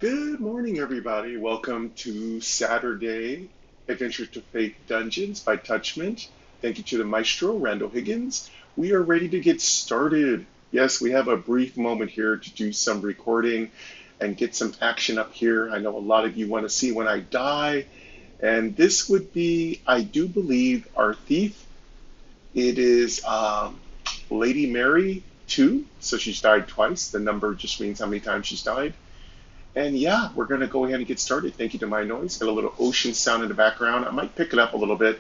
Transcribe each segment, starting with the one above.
Good morning, everybody. Welcome to Saturday Adventure to Fate Dungeons by Touchment. Thank you to the maestro, Randall Higgins. We are ready to get started. Yes, we have a brief moment here to do some recording and get some action up here. I know a lot of you want to see when I die, and this would be, I do believe, our thief. It is Lady Mary 2, so she's died twice. The number just means how many times she's died. And yeah, we're going to go ahead and get started. Thank you to my noise. Got a little ocean sound in the background. I might pick it up a little bit.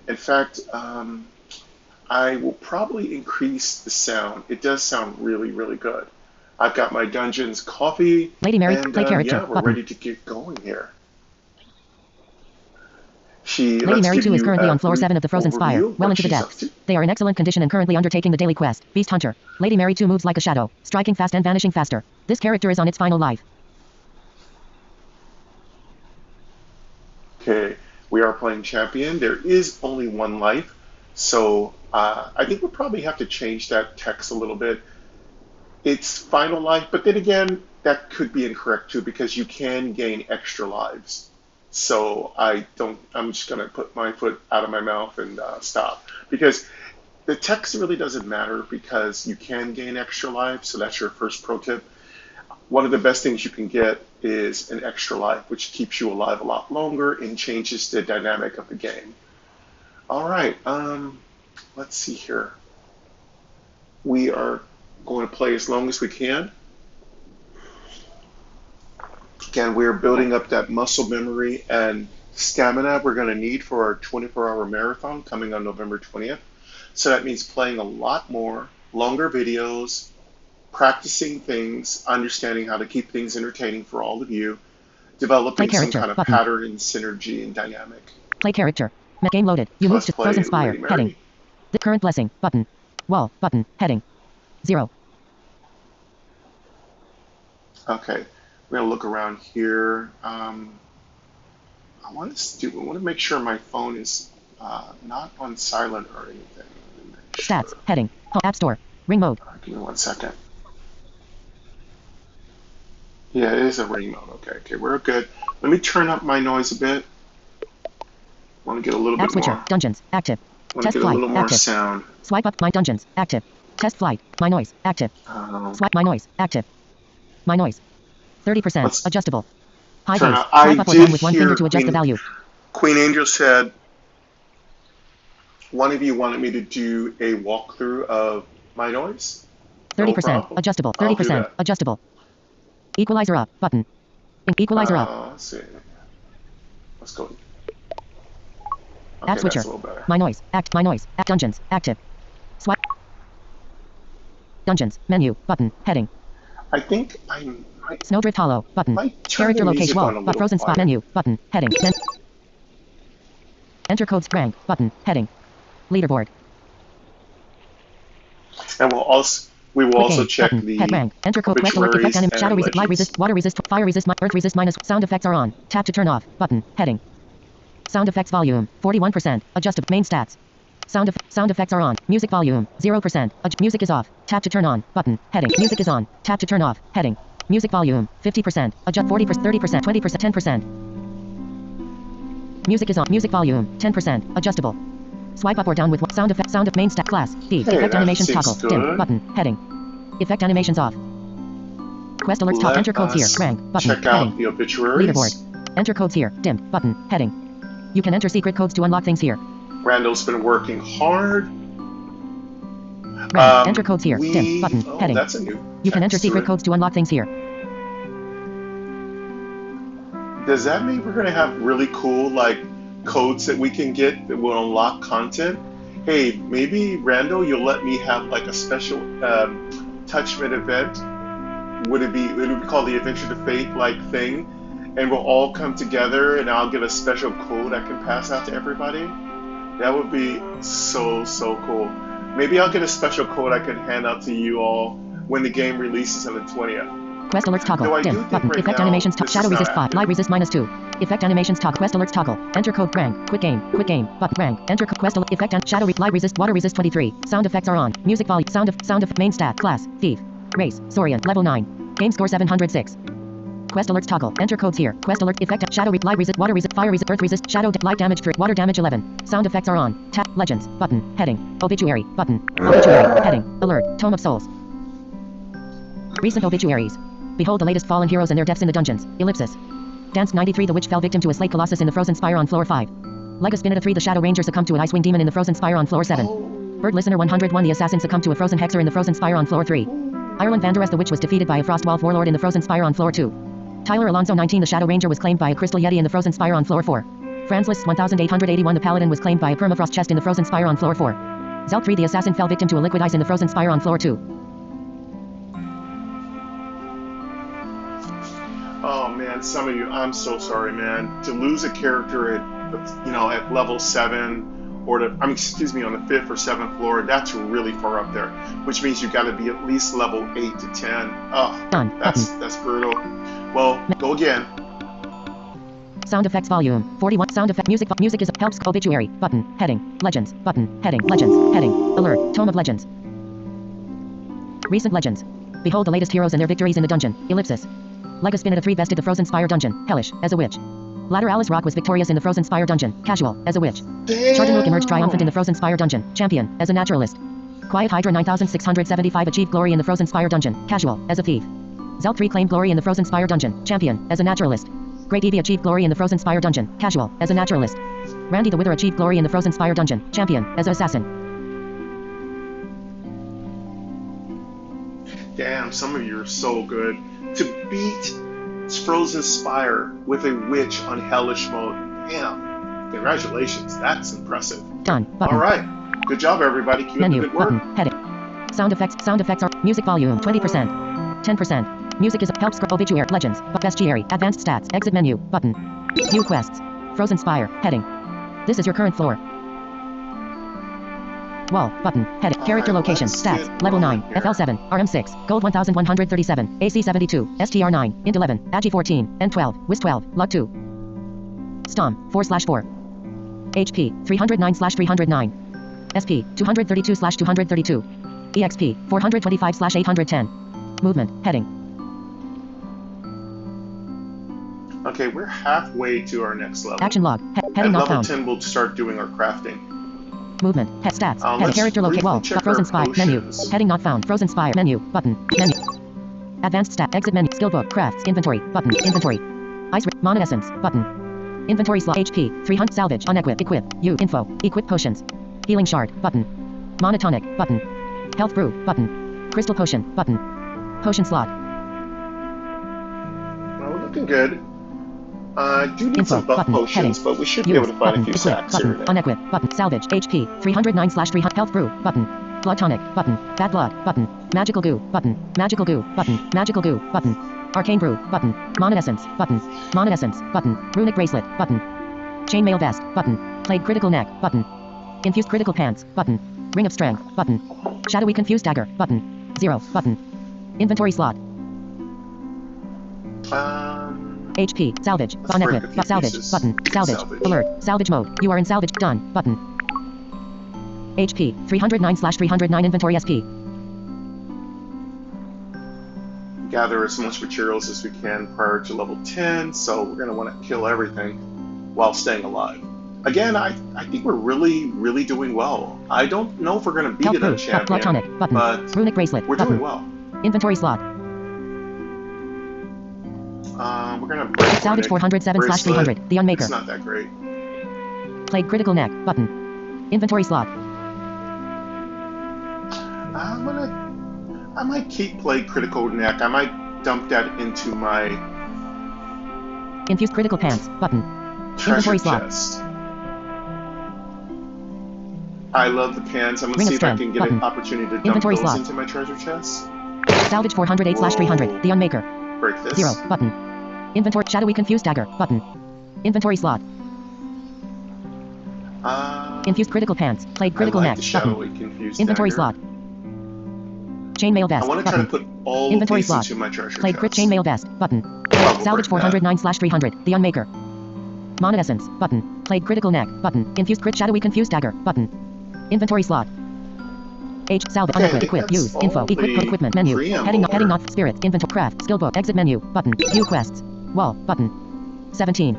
In fact, I will probably increase the sound. It does sound really, really good. I've got my Dungeons coffee. Lady Mary, play character. Yeah, we're ready to get going here. Lady Mary 2 is currently on floor 7 of the Frozen Spire, well into the depths. They are in excellent condition and currently undertaking the daily quest, Beast Hunter. Lady Mary 2 moves like a shadow, striking fast and vanishing faster. This character is on its final life. Okay, we are playing champion. There is only one life, so I think we'll probably have to change that text a little bit. It's final life, but then again, that could be incorrect too because you can gain extra lives. So I'm just going to put my foot out of my mouth and stop because the text really doesn't matter because you can gain extra lives. So that's your first pro tip. One of the best things you can get is an extra life, which keeps you alive a lot longer and changes the dynamic of the game. All right, let's see here. We are going to play as long as we can. Again, we're building up that muscle memory and stamina we're going to need for our 24-hour marathon coming on November 20th. So that means playing a lot more, longer videos, practicing things, understanding how to keep things entertaining for all of you, developing some kind of pattern and synergy and dynamic. Play character. Game loaded. You move to Frozen Spire. Heading. The current blessing. Button. Wall. Button. Heading. 0. Okay. We're going to look around here. I want to make sure my phone is not on silent or anything. Stats. Heading. App Store. Ring mode. Give me 1 second. Yeah, it is a ring mode. Okay, we're good. Let me turn up my noise a bit. Want to get a little bit switcher. More. Dungeons. Active. Want Test to get flight. a little more Active. Sound. Swipe up. My Dungeons. Active. Test flight. My noise. Active. Swipe. My noise. Active. My noise. 30%. Adjustable. High bass. Swipe up or down with one finger to adjust the value. Queen Angel said one of you wanted me to do a walkthrough of my noise. 30%. Adjustable. 30%. Adjustable. Equalizer up. Button. Equalizer up. Let's see. Let's go. App switcher. My noise. My noise. App Dungeons. Active. Swipe. Dungeons. Menu. Button. Heading. I think Snowdrift Hollow. Button. Character location wall. But frozen spot menu. Button. Heading. Enter codes. Rank. Button. Heading. Leaderboard. And we will also check the head rank. Enter code quest alert effect and shadow resist, light resist, water resist, fire resist, earth resist minus. Sound effects are on. Tap to turn off. Button. Heading. Sound effects volume 41%. Adjusted main stats. Sound effects are on. Music volume 0%. Music is off. Tap to turn on. Button. Heading. Music is on. Tap to turn off. Heading. Music volume 50%. Adjust 40%, 30%, 20%, 10%. Music is on. Music volume 10%. Adjustable. Swipe up or down with sound effect. Sound of main stat class. D. Hey, effect animations toggle. Good. Dim. Button. Heading. Effect animations off. Quest alerts top. Enter codes here. Rank. Button. Check out heading. the obituaries. Leaderboard. Enter codes here. Dim. Button. Heading. You can enter secret codes to unlock things here. Randall's been working hard. Enter codes here. Dim. Button. Heading. That's a new you can enter secret codes to unlock things here. Does that mean we're going to have really cool codes that we can get that will unlock content? Hey, maybe Randall, you'll let me have a special Touchment event. It would be called the Adventure to Fate thing, and we'll all come together and I'll get a special code I can pass out to everybody. That would be so cool. Maybe I'll get a special code I can hand out to you all when the game releases on the 20th. Quest alerts toggle. Dim. Button. Right Effect now, animations. Shadow resist 5. Light resist -2. Effect animations toggle. Quest alerts toggle. Enter code rank. Quit game. Quit game. Button rank. Enter quest effect and shadow light resist. Water resist 23. Sound effects are on. Music volume. Sound of main stat. Class. Thief. Race. Saurian. Level 9. Game score 706. Quest alerts toggle. Enter codes here. Quest alert effect. Shadow light resist. Water resist. Fire resist. Earth resist. Shadow light damage 3. Water damage 11. Sound effects are on. Tap legends button. Heading. Obituary button. Obituary heading. Alert. Tome of Souls. Recent obituaries. Behold the latest fallen heroes and their deaths in the dungeons. Ellipsis. Dance 93. The witch fell victim to a slate colossus in the frozen spire on floor 5. Legaspinita 3. The shadow ranger succumbed to an ice wing demon in the frozen spire on floor 7. Bird listener 101. The assassin succumbed to a frozen hexer in the frozen spire on floor 3. Ireland Vanderest. The witch was defeated by a frostwall warlord in the frozen spire on floor 2. Tyler Alonso 19. The shadow ranger was claimed by a crystal yeti in the frozen spire on floor 4. Franz Liszt 1881. The paladin was claimed by a permafrost chest in the frozen spire on floor 4. Zelt 3. The assassin fell victim to a liquid ice in the frozen spire on floor 2. Oh man, some of you, I'm so sorry, man. To lose a character at, at level 7 or on the 5th or 7th floor, that's really far up there. Which means you got to be at least level 8 to 10. Oh, that's brutal. Well, go again. Sound effects volume 41. Sound effect music is helps obituary button heading legends button heading legends heading alert tome of legends. Recent legends. Behold the latest heroes and their victories in the dungeon. Ellipsis. Legaspinita 3 bested the frozen spire dungeon. Hellish as a witch. Ladder Alice Rock was victorious in the frozen spire dungeon. Casual as a witch. Chardenrook emerged triumphant in the frozen spire dungeon. Champion as a naturalist. Quiet Hydra 9675 achieved glory in the frozen spire dungeon. Casual as a thief. Zelt 3 claimed glory in the frozen spire dungeon. Champion as a naturalist. Great Evie achieved glory in the frozen spire dungeon. Casual as a naturalist. Randy the Wither achieved glory in the frozen spire dungeon. Champion as an assassin. Damn, some of you are so good. To beat Frozen Spire with a witch on Hellish mode. Damn. Congratulations. That's impressive. Done. Button. All right. Good job, everybody. Keep Menu. up the good work. Button. Heading. Sound effects are music volume 20%. 10%. Music is helps obituary legends. Bestiary. Advanced stats. Exit menu. Button. View quests. Frozen Spire. Heading. This is your current floor. Wall. Button. Heading. Character location. Stats. Level 9. FL7. RM6. Gold 1137. AC 72. STR 9. Int 11. Agi 14. N12. WIS 12. Log 2. Stom. 4/4. HP. 309/309. SP. 232/232. EXP. 425/810. Movement. Heading. Okay, we're halfway to our next level. Action log. Heading not level found. 10, we'll start doing our crafting. Movement. Stats. Let's Character locate wall. check Frozen our Spire. Menu. potions. Heading not found. Frozen Spire. Menu. Button. Menu. Advanced stat. Exit menu. Skill book. Crafts. Inventory. Button. Inventory. Ice. Mana Essence. Button. Inventory slot. HP. 300. Salvage. Unequip. Equip. U. Info. Equip potions. Healing shard. Button. Monotonic. Button. Health brew. Button. Crystal potion. Button. Potion slot. Well, we're looking good. I do need Info. some buff Button. potions, Heading. but we should be Use. able to find Button. a few Equip. sacks here Button. and there. Unequip. Button. Salvage. HP. 309/300. Health brew. Button. Blood tonic. Button. Bad blood. Button. Magical goo. Button. Magical goo. Button. Magical goo. Button. Arcane brew. Button. Mana Essence. Button. Mana Essence. Button. Runic bracelet. Button. Chainmail vest. Button. Plague critical neck. Button. Infused critical pants. Button. Ring of strength. Button. Shadowy confused dagger. Button. 0. Button. Inventory slot. HP. Salvage. Let's break a Unequip. few Salvage. pieces. Button. Salvage. Salvage. Alert. Salvage mode. You are in salvage. Done. Button. HP. 309/309 inventory SP. Gather as much materials as we can prior to level 10, so we're going to want to kill everything while staying alive. Again, I think we're really doing well. I don't know if we're going to beat it on champion, Blood tonic. Button. but Runic bracelet. we're Button. doing well. Inventory slot. We're going to break Salvage 407/300. The Unmaker. It's not that great. Plague critical neck. Button. Inventory slot. I might keep Plague Critical Neck. I might dump that into my Infused critical pants. Button. treasure Inventory slot. chest. I love the pants. I'm going Ring to of see if I strength. can get Button. an opportunity to dump Inventory those slot. into my treasure chest. Salvage 408/300. The Unmaker. Break this. 0. Button. Inventory. Shadowy confused dagger. Button. Inventory slot. Infused critical pants. Plague critical I neck. like the Button. shadowy confused Inventory dagger. slot. Chainmail vest. I want to try Button. to put all Inventory of these slot. into my treasure Plague crit chest. chainmail vest. Button. Oh, we'll Salvage break that. 409/300. The Unmaker. Mana Essence. Button. Plague critical neck. Button. Infused crit shadowy confused dagger. Button. Inventory slot. H. Salvage. Okay, I Unequip. think Equip. that's Use. Info. all Equip. the Equipment. Menu. preamble Heading here. not. Spirit. Inventory. Craft. Skill book. Exit menu. Button. View quests. Wall. Button. 17.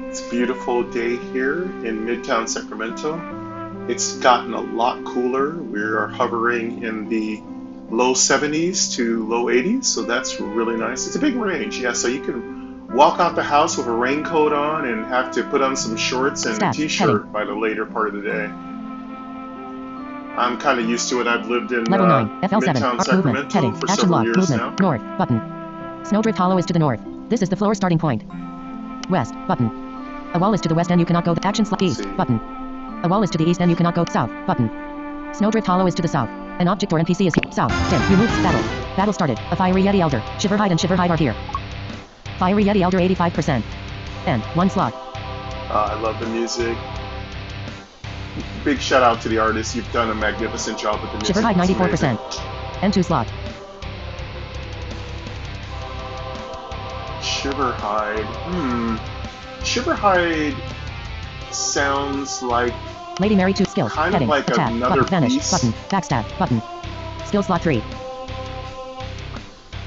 It's a beautiful day here in Midtown Sacramento. It's gotten a lot cooler. We are hovering in the low 70s to low 80s, so that's really nice. It's a big range, yeah, so you can walk out the house with a raincoat on and have to put on some shorts and a t-shirt by the later part of the day. I'm kind of used to it. I've lived in Level 9, FL7, Midtown Sacramento heading, for action several log, years now. North, button. Snowdrift Hollow is to the north. This is the floor starting point. West, button. A wall is to the west and you cannot go. Action slot east, button. A wall is to the east and you cannot go. South, button. Snowdrift Hollow is to the south. An object or NPC is here. South, dim. You moved. Battle. Battle started. A fiery Yeti Elder. Shiverhide and Shiverhide are here. Fiery Yeti Elder 85%. And 1 slot. I love the music. Big shout out to the artists. You've done a magnificent job with the music. Shiverhide 94%. And 2 slot. Shiverhide. Shiverhide sounds like Lady Mary 2 skills. kind Heading. of like Attack. another Button. Vanish. piece. Button. Backstab. Button. Skill slot 3.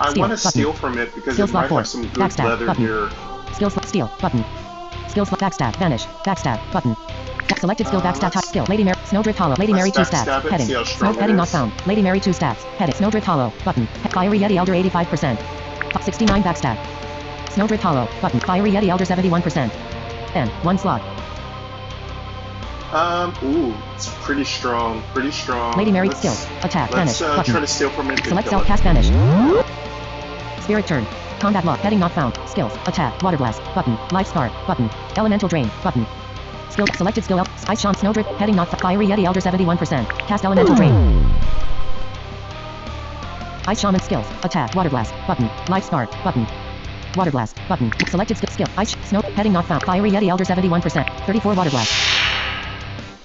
I Steal, want to button. steal from it because Skill it slot might 4. have some good Backstab. leather Button. here. Skill slot. Steal. Button. Skill slot. Backstab. Vanish. Backstab. Button. Selected skill. Backstab. Type skill. Lady Mary. Snowdrift Hollow. Lady Mary 2 backstab stats. it, Heading. see how Snow strong it heading not is. found. Lady Mary 2 stats. Heading. Snowdrift Hollow. Button. Fiery Yeti Elder 85%. 69 backstab. Snowdrift Hollow. Button. Fiery Yeti Elder 71%. And 1 slot. Ooh, it's pretty strong. Pretty strong. Lady Mary Let's- skills. Attack. Let's Vanish. Button. try to steal from it and Select kill self it. cast vanish. Spirit turn. Combat lock. Heading not found. Skills. Attack. Water blast. Button. Life scar. Button. Elemental drain. Button. Skill. Selected skill. Ice Shaman Snowdrift. Heading not fiery Yeti Elder 71%. Cast elemental drain. Ice Shaman skills. Attack. Water blast. Button. Life scar. Button. Water blast. Button. Selected skill. Ice. Snow. Heading not found. Fiery Yeti Elder 71%. 34 water blast.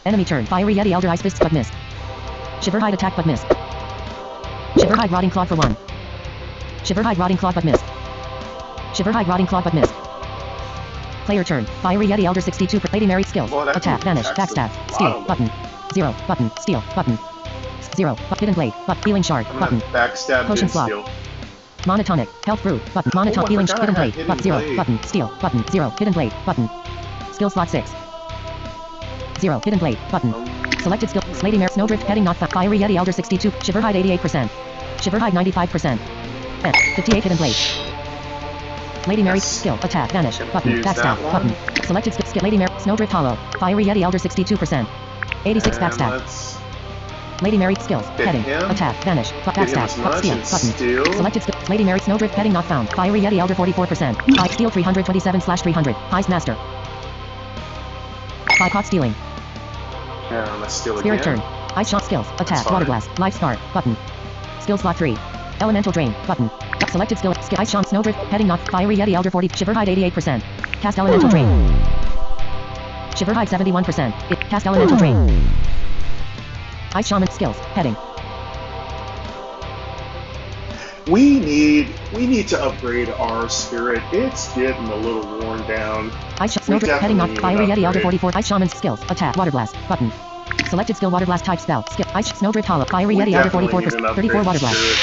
Enemy turn. Fiery Yeti Elder Ice Fists but missed. Shiverhide attack but missed. Shiverhide Rotting Claw for 1. Shiverhide Rotting Claw but missed. Shiverhide Rotting Claw but missed. Player turn. Fiery Yeti Elder 62 per Lady Mary skills. Well, that Attack. Vanish. attacks the Backstab. Steal. bottom. Button. 0. Button. Steal. Button. 0. Hidden blade. But healing shard. I'm Button. gonna backstab Potion and slot. steal. Monotonic. Health fruit. Button. Oh, I Monotonic. Healing forgot I hidden had blade. hidden But 0. blade. Button. Steal. Button. 0. Hidden blade. Button. Skill slot 6. 0. Hidden blade. Button. Selected skill. Lady Mare Snowdrift heading not found. Fiery Yeti Elder 62. Shiverhide 88%. Shiverhide 95%. 58 hidden blade. Lady Mary skill. Attack. Vanish. Button. Use Backstab. that one. Button. Selected skill. Lady Mare Snowdrift Hollow. Fiery Yeti Elder 62%. 86 And backstab. let's Lady Mary skills. hit Heading. him. Attack. Vanish. hit him as Backstab. much Steal. and Button. steal. Selected skill. Lady Mary Snowdrift heading not found. Fiery Yeti Elder 44%. High steal 327/300. Heist master. 5 caught stealing. And let's steal Spirit again. turn. Ice shot skills. Attack. fine. Water blast. Life scar. Button. Skill slot 3. Elemental drain. Button. Selected skill. Ice Shaman Snowdrift. Heading not. Fiery Yeti Elder 40. Shiverhide 88%. Cast elemental drain. Shiverhide 71%. Cast elemental drain. Ice Shaman skills. Heading. We need to upgrade our spirit. It's getting a little worn down. Ice Snowdrift. Heading not. definitely Fiery need an Yeti Elder upgrade. 44. Ice Shaman skills. Attack. Water blast. Button. Selected skill. Water blast type spell. Skill. Ice Snowdrift Hollow. Fiery We Yeti Elder definitely 44%. need an 34 upgrade water blast. spirit.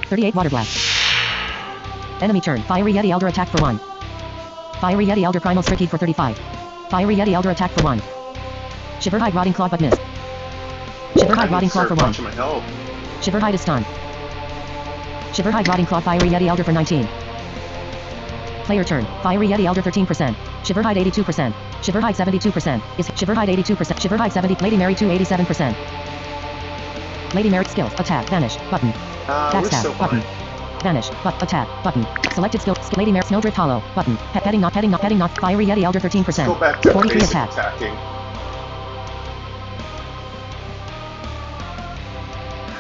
38 water blast. Enemy turn. Fiery Yeti Elder attack for 1. Fiery Yeti Elder Primal Strike for 35. Fiery Yeti Elder attack for 1. Shiverhide Rotting Claw but missed. Shiverhide Rotting Claw for 1. Watching my health. Shiverhide is stunned. Shiverhide Rotting Claw Fiery Yeti Elder for 19. Player turn. Fiery Yeti Elder 13%. Shiverhide 82%. Shiverhide 72%. Is Shiverhide 82%. Shiverhide 70. Lady Mary 2 87%. Lady Mary skills. Attack. Vanish. Button. We're still Backstab. Button. fine. Vanish. But attack. Button. Selected skill. Lady Mare Snowdrift Hollow. Button. Heading not. Heading not. Heading not. Fiery Yeti Elder 13%. Go back to 43 basic attack. attacking.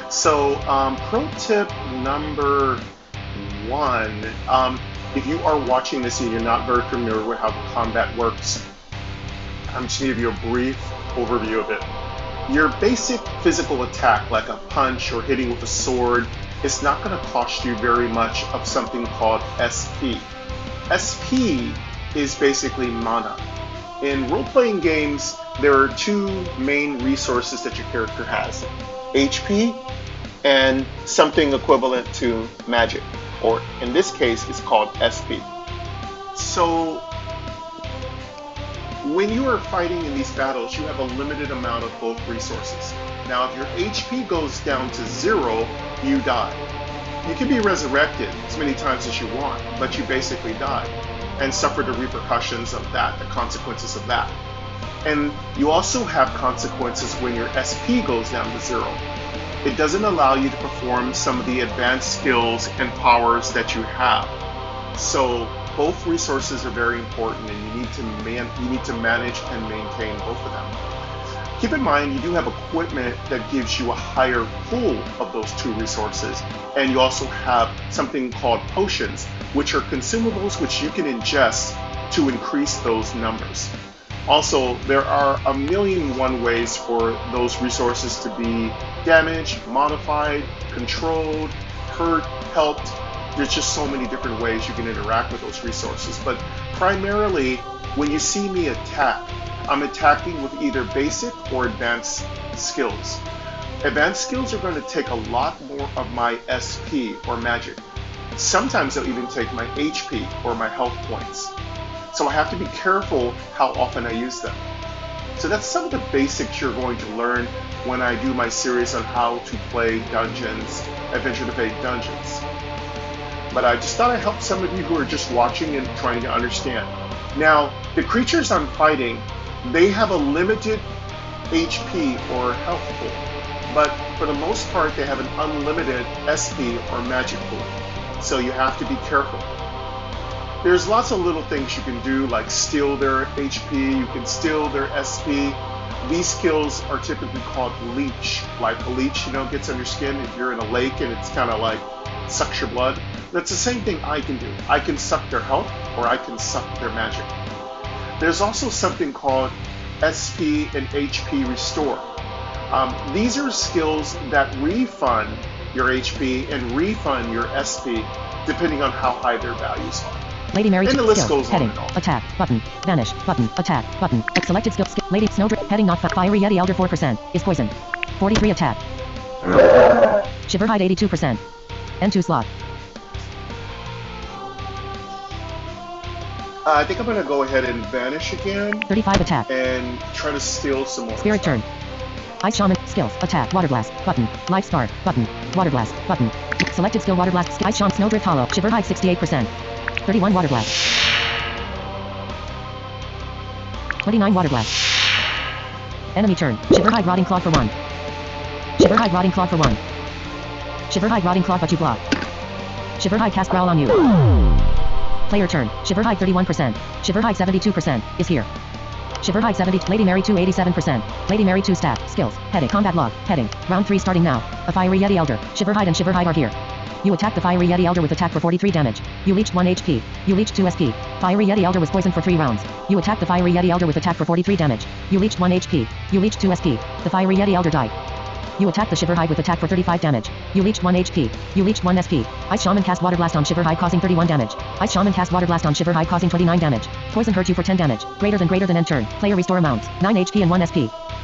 So, pro tip number 1, if you are watching this and you're not very familiar with how combat works, I'm just going to give you a brief overview of it. Your basic physical attack, like a punch or hitting with a sword, is not going to cost you very much of something called SP. SP is basically mana. In role-playing games, there are 2 main resources that your character has: HP and something equivalent to magic, or in this case, it's called SP. So when you are fighting in these battles, you have a limited amount of both resources. Now, if your HP goes down to 0, you die. You can be resurrected as many times as you want, but you basically die and suffer the repercussions of that, the consequences of that. And you also have consequences when your SP goes down to 0. It doesn't allow you to perform some of the advanced skills and powers that you have. So both resources are very important, and you need to manage and maintain both of them. Keep in mind, you do have equipment that gives you a higher pool of those two resources, and you also have something called potions, which are consumables which you can ingest to increase those numbers. Also, there are a million and one ways for those resources to be damaged, modified, controlled, hurt, helped. There's just so many different ways you can interact with those resources. But primarily, when you see me attack, I'm attacking with either basic or advanced skills. Advanced skills are going to take a lot more of my SP or magic. Sometimes they'll even take my HP or my health points. So I have to be careful how often I use them. So that's some of the basics you're going to learn when I do my series on how to play dungeons, Adventure to Fate dungeons. But I just thought I'd help some of you who are just watching and trying to understand. Now, the creatures I'm fighting, they have a limited HP or health pool, but for the most part, they have an unlimited SP or magic pool. So you have to be careful. There's lots of little things you can do, like steal their HP, you can steal their SP. These skills are typically called leech. Like a leech, gets on your skin if you're in a lake and it's kind of like sucks your blood. That's the same thing I can do. I can suck their health, or I can suck their magic. There's also something called SP and HP restore. These are skills that refund your HP and refund your SP depending on how high their values are. Lady Mary, and the list skill, goes heading, on and on. Attack, button, vanish, button, attack, button, selected skill, Lady Snowdrift, heading not fiery Yeti Elder 4%, is poison. 43 attack. Shiverhide 82%. N2 slot. I think I'm going to go ahead and vanish again. 35 attack. And try to steal some more. Spirit turn. Ice Shaman, skills, attack, water blast, button, life scar, button, water blast, button. Selected skill, water blast, Ice Shaman, Snowdrift Hollow, Shiverhide 68%. 31 water blast. 29 water blast. Enemy turn, Shiverhide Rotting Claw for 1. Shiverhide Rotting Claw for 1. Shiverhide Rotting Claw but you block. Shiverhide cast Growl on you. Player turn, Shiverhide 31%. Shiverhide 72% is here. Shiverhide 70, Lady Mary 2 87%. Lady Mary 2 stat, skills, heading, combat log, heading, round 3 starting now. A fiery Yeti Elder, Shiverhide and Shiverhide are here. You attack the fiery Yeti Elder with attack for 43 damage. You leached 1 HP. You leached 2 SP. Fiery Yeti Elder was poisoned for 3 rounds. You attack the fiery Yeti Elder with attack for 43 damage. You leached 1 HP. You leached 2 SP. The fiery Yeti Elder died. You attack the Shiverhide with attack for 35 damage. You leached 1 HP. You leached 1 SP. Ice Shaman cast Water Blast on Shiverhide causing 31 damage. Ice Shaman cast Water Blast on Shiverhide causing 29 damage. Poison hurt you for 10 damage. Greater than end turn. Player restore amounts. 9 HP and 1 SP.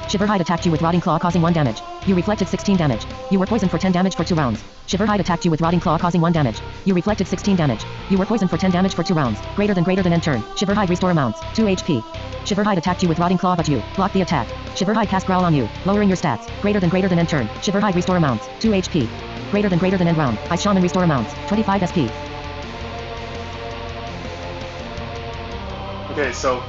Shiverhide attacked you with Rotting Claw causing 1 damage. You reflected 16 damage. You were poisoned for 10 damage for 2 rounds. Shiverhide attacked you with Rotting Claw causing 1 damage. You reflected 16 damage. You were poisoned for 10 damage for 2 rounds. Greater than end turn. Shiverhide restore amounts. 2 HP. Shiverhide attacked you with Rotting Claw but you blocked the attack. Shiverhide cast Growl on you, lowering your stats. Greater than end turn. Shiverhide restore amounts. 2 HP. Greater than end round. Ice Shaman restore amounts. 25 SP. Okay, so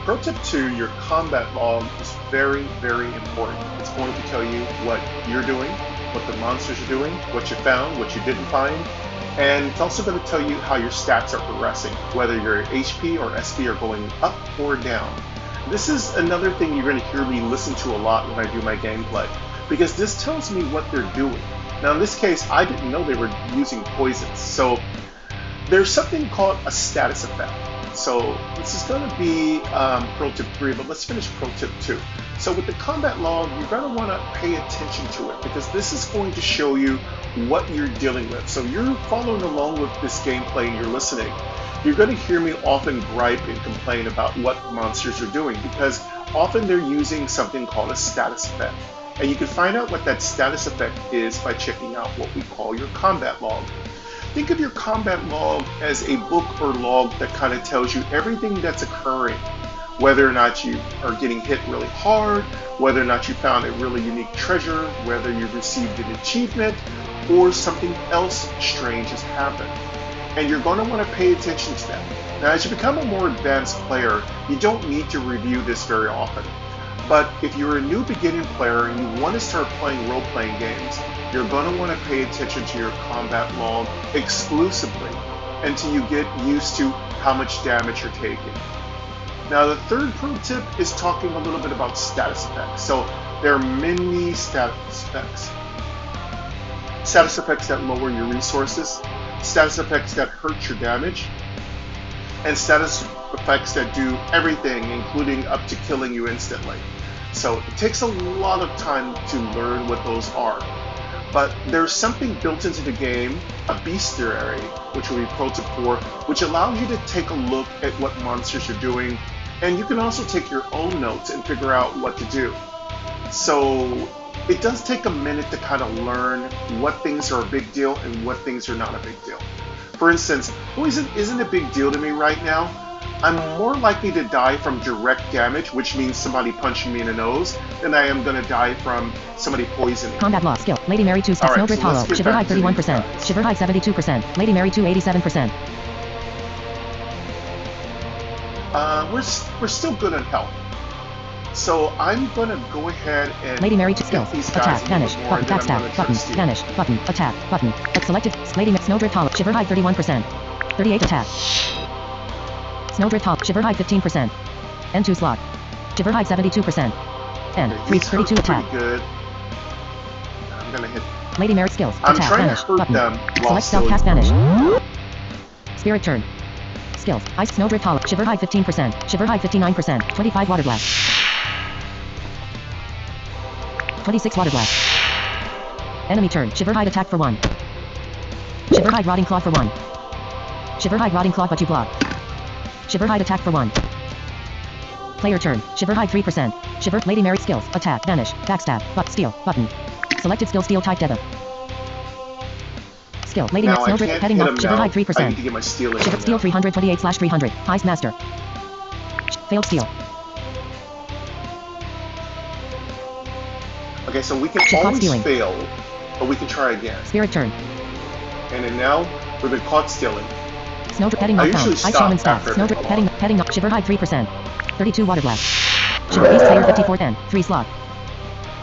pro tip 2, your combat log is very, very important. It's going to tell you what you're doing, what the monsters are doing, what you found, what you didn't find, and it's also going to tell you how your stats are progressing, whether your HP or SP are going up or down. This is another thing you're going to hear me listen to a lot when I do my gameplay, because this tells me what they're doing. Now in this case, I didn't know they were using poisons, so there's something called a status effect. So this is going to be pro tip 3, but let's finish pro tip 2. So with the combat log, you're going to want to pay attention to it, because this is going to show you what you're dealing with. So you're following along with this gameplay and you're listening. You're going to hear me often gripe and complain about what monsters are doing, because often they're using something called a status effect. And you can find out what that status effect is by checking out what we call your combat log. Think of your combat log as a book or log that kind of tells you everything that's occurring, whether or not you are getting hit really hard, whether or not you found a really unique treasure, whether you've received an achievement, or something else strange has happened. And you're going to want to pay attention to that. Now, as you become a more advanced player, you don't need to review this very often. But if you're a new beginning player and you want to start playing role-playing games, you're going to want to pay attention to your combat log exclusively until you get used to how much damage you're taking. Now, the third pro tip is talking a little bit about status effects. So there are many status effects. Status effects that lower your resources, status effects that hurt your damage, and status effects that do everything, including up to killing you instantly. So it takes a lot of time to learn what those are. But there's something built into the game, a bestiary, which will be Pro Tip 4, which allows you to take a look at what monsters are doing, and you can also take your own notes and figure out what to do. So it does take a minute to kind of learn what things are a big deal and what things are not a big deal. For instance, poison isn't a big deal to me right now. I'm more likely to die from direct damage, which means somebody punching me in the nose, than I am going to die from somebody poisoning. Combat law skill. Lady Mary 2 All right, Snowdrift so let's Hollow. get Shiver back Hide to 31%. these Shiver Hide 72%. Lady Mary 2 87%. We're still good on health. So I'm going to go ahead and Lady Mary 2 get skills. these guys Attack. a little Vanish. bit more, Button. and then I'm Backstab. gonna Button. steal. Vanish. Button. Attack. Button. Selected. Lady Mary Snowdrift Hollow. Shiver Hide 31%. 38 attack. Snowdrift Hollow. Shiver Hide 15%. N2 slot. Shiver Hide 72%. N. Okay, 3 these 32 hurt attack. pretty good. I'm going to hit. Lady Mary skills. I'm Attack. trying Vanish. to hurt Button. them while Select self still cast vanish. Spirit turn. Skills. Ice Snowdrift Hollow. Shiver Hide 15%. Shiver Hide 59%. 25 water blast. 26 water blast. Enemy turn. Shiver Hide attack for 1. Shiver Hide rotting claw for 1. Shiver Hide rotting claw but you block. Shiver Hide attack for 1. Player turn. Shiver Hide 3%. Shiver Lady Mary skills. Attack. Vanish. Backstab. But steal. Button. Selected skill steel type tether. Skill. Lady Mary Now I Snowdrift can't heading hit up. him Shiver now. Hide I need 3%. to get my stealing Shiver in steal now. 328/300. Heist master. Failed steal. Okay, so we can Caught always stealing. fail, but we can try again. Spirit turn. And then now we've been caught stealing. Snowdrift heading I not found. usually Ice stop shaman staff. after Snowdrift a heading up. Shiver Hide 3%. 32 water blast. Shiver Beast player 5410. 3 slot.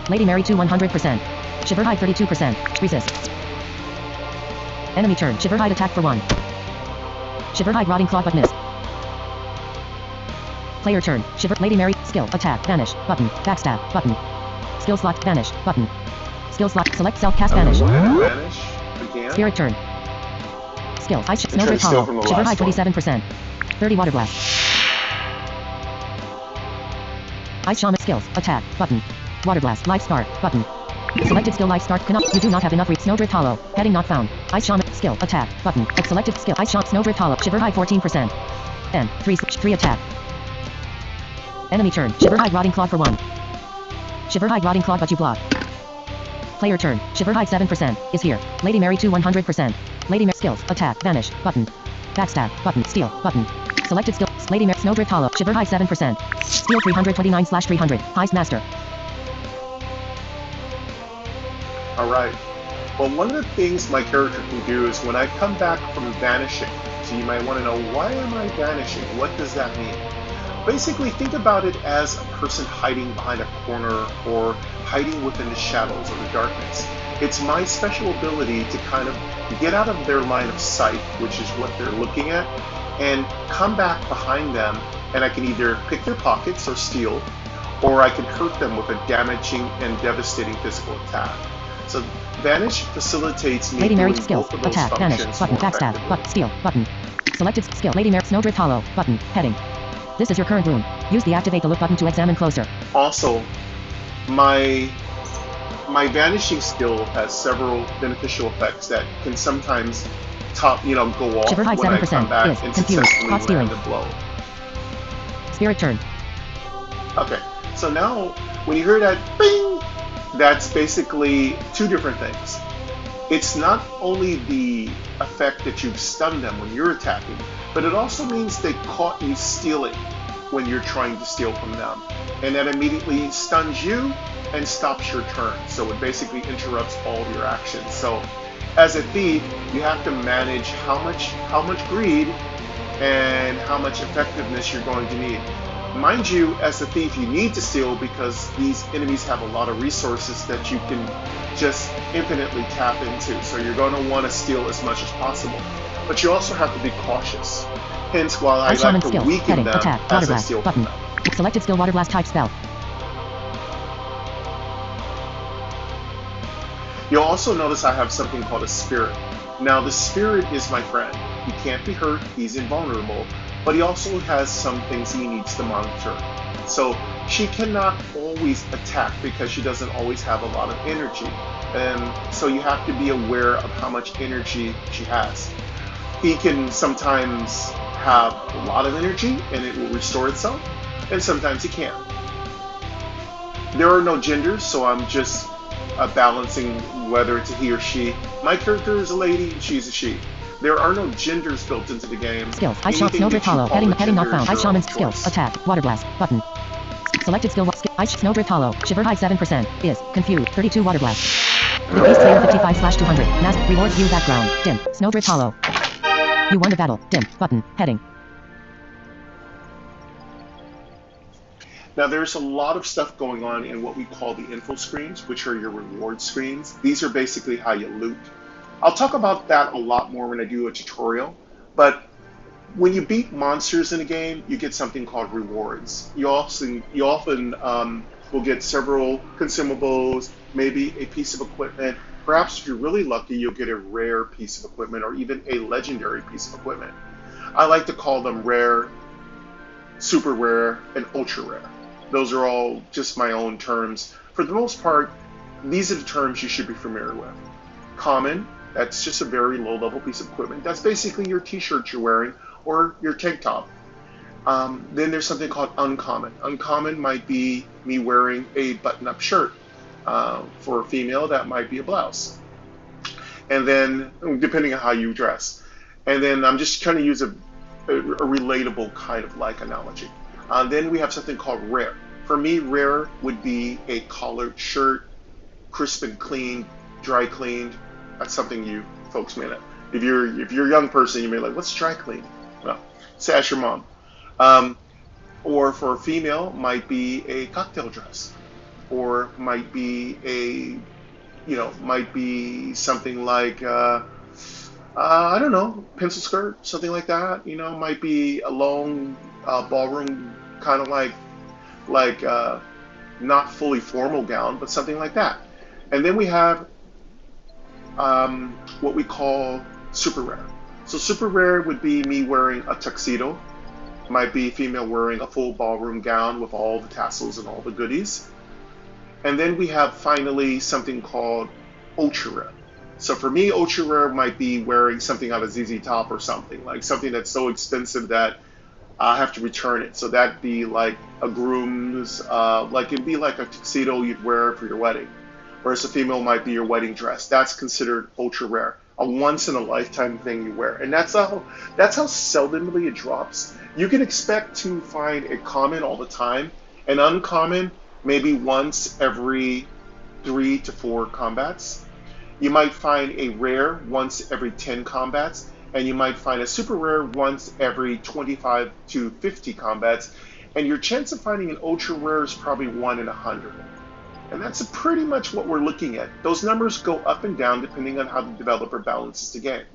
Lady Mary 2 100%. Shiver Hide 32%. Resist. Enemy turn. Shiver Hide attack for 1. Shiver Hide rotting claw but miss. Player turn. Shiver Lady Mary skill attack vanish button backstab button. Skill slot vanish button. Skill slot select self cast vanish. Vanish again. Spirit turn. Skill ice And try Snowdrift to steal Hollow. from the Shiver last Hide one. 27%. 30 water blast. Ice shaman skills attack button. Water blast life start button. Selected skill life start cannot. You do not have enough Snowdrift Hollow. Heading not found. Ice shaman skill attack button. Selected skill ice shaman Snowdrift Hollow. Shiver Hide 14%. N 3 attack. Enemy turn. Shiver Hide rotting claw for 1. Shiver Hide rotting claw but you block. Player turn. Shiver Hide 7% is here. Lady Mary 2 100%. Lady Mary skills attack vanish button. Backstab button steal button. Selected skill Lady Mary Snowdrift Hollow. Shiver Hide 7%. Steal 329/300. Heist master. Alright. Well, one of the things my character can do is when I come back from vanishing, so you might want to know, why am I vanishing? What does that mean? Basically, think about it as a person hiding behind a corner or hiding within the shadows or the darkness. It's my special ability to kind of get out of their line of sight, which is what they're looking at, and come back behind them, and I can either pick their pockets or steal, or I can hurt them with a damaging and devastating physical attack. So vanish facilitates me Lady Mary doing skills both of those attack vanish functions button more backstab effectively. but steal button. Selected skill Lady Mary Snowdrift Hollow button heading. This is your current room. Use the activate the look button to examine closer. Also, my vanishing skill has several beneficial effects that can sometimes go off Shiver Hide when I 7% come back is and confused. successfully Caught stealing. land a blow. Spirit turn. Okay, so now when you hear that bing, That's basically two different things. It's not only the effect that you've stunned them when you're attacking, but it also means they caught you stealing when you're trying to steal from them. And that immediately stuns you and stops your turn. So it basically interrupts all of your actions. So as a thief, you have to manage how much greed and how much effectiveness you're going to need. Mind you, as a thief, you need to steal because these enemies have a lot of resources that you can just infinitely tap into. So you're going to want to steal as much as possible. But you also have to be cautious. Hence, while I like to skills. weaken Heading. them Attack. as Water I blast. steal Button. from them. Selected skill. Water blast type spell. You'll also notice I have something called a spirit. Now, the spirit is my friend. He can't be hurt. He's invulnerable. But he also has some things he needs to monitor. So she cannot always attack because she doesn't always have a lot of energy. And so you have to be aware of how much energy she has. He can sometimes have a lot of energy and it will restore itself, and sometimes he can't. There are no genders, so I'm just balancing whether it's a he or she. My character is a lady, she's a she. There are no genders built into the game. Skills. Ice Shaman. Snowdrift Hollow. Heading not found. Ice Shaman skills. Attack. Water blast. Button. Selected skill. Ice Snowdrift Hollow. Shiver high 7%. Is. Confused. 32 water blast. Base player 55/200. Mask. Rewards view background. Dim. Snowdrift Hollow. You won the battle. Dim. Button. Heading. Now there's a lot of stuff going on in what we call the info screens, which are your reward screens. These are basically how you loot. I'll talk about that a lot more when I do a tutorial, but when you beat monsters in a game, you get something called rewards. You often will get several consumables, maybe a piece of equipment. Perhaps if you're really lucky, you'll get a rare piece of equipment or even a legendary piece of equipment. I like to call them rare, super rare, and ultra rare. Those are all just my own terms. For the most part, these are the terms you should be familiar with. Common, that's just a very low-level piece of equipment. That's basically your t-shirt you're wearing or your tank top. Then there's something called uncommon. Uncommon might be me wearing a button-up shirt. For a female, that might be a blouse. And then, depending on how you dress. And then I'm just trying to use a relatable kind of like analogy. Then we have something called rare. For me, rare would be a collared shirt, crisp and clean, dry cleaned. That's something you folks may not. If you're a young person, you may be like, what's dry clean? Well, say ask your mom. Or for a female, might be a cocktail dress, or might be might be something like I don't know, pencil skirt, something like that. Might be a long ballroom kind of like not fully formal gown, but something like that. And then we have what we call super rare. So super rare would be me wearing a tuxedo. Might be female wearing a full ballroom gown with all the tassels and all the goodies. And then we have finally something called ultra rare. So for me, ultra rare might be wearing something out of ZZ Top or something, like something that's so expensive that I have to return it. So that'd be like a groom's, it'd be like a tuxedo you'd wear for your wedding. Whereas a female might be your wedding dress. That's considered ultra rare, a once in a lifetime thing you wear. And that's how seldomly it drops. You can expect to find a common all the time, an uncommon maybe once every 3 to 4 combats. You might find a rare once every 10 combats, and you might find a super rare once every 25 to 50 combats. And your chance of finding an ultra rare is probably 1 in 100. And that's pretty much what we're looking at. Those numbers go up and down depending on how the developer balances the game.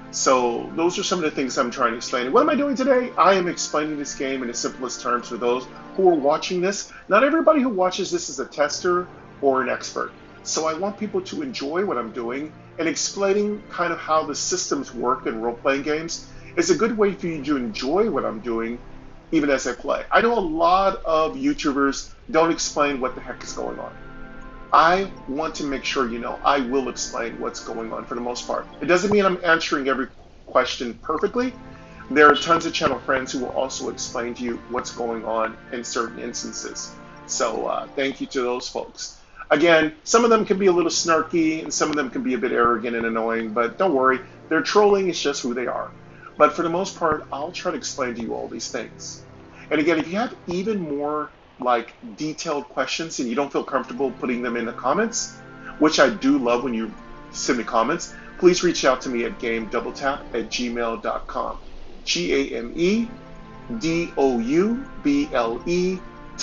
So those are some of the things I'm trying to explain. What am I doing today? I am explaining this game in the simplest terms for those who are watching this. Not everybody who watches this is a tester or an expert. So I want people to enjoy what I'm doing, and explaining kind of how the systems work in role-playing games is a good way for you to enjoy what I'm doing even as I play. I know a lot of YouTubers don't explain what the heck is going on. I want to make sure you know I will explain what's going on for the most part. It doesn't mean I'm answering every question perfectly. There are tons of channel friends who will also explain to you what's going on in certain instances. So thank you to those folks. Again, some of them can be a little snarky and some of them can be a bit arrogant and annoying, but don't worry, their trolling is just who they are. But for the most part, I'll try to explain to you all these things. And again, if you have even more like detailed questions and you don't feel comfortable putting them in the comments, which I do love when you send me comments, please reach out to me at gamedoubletap@gmail.com.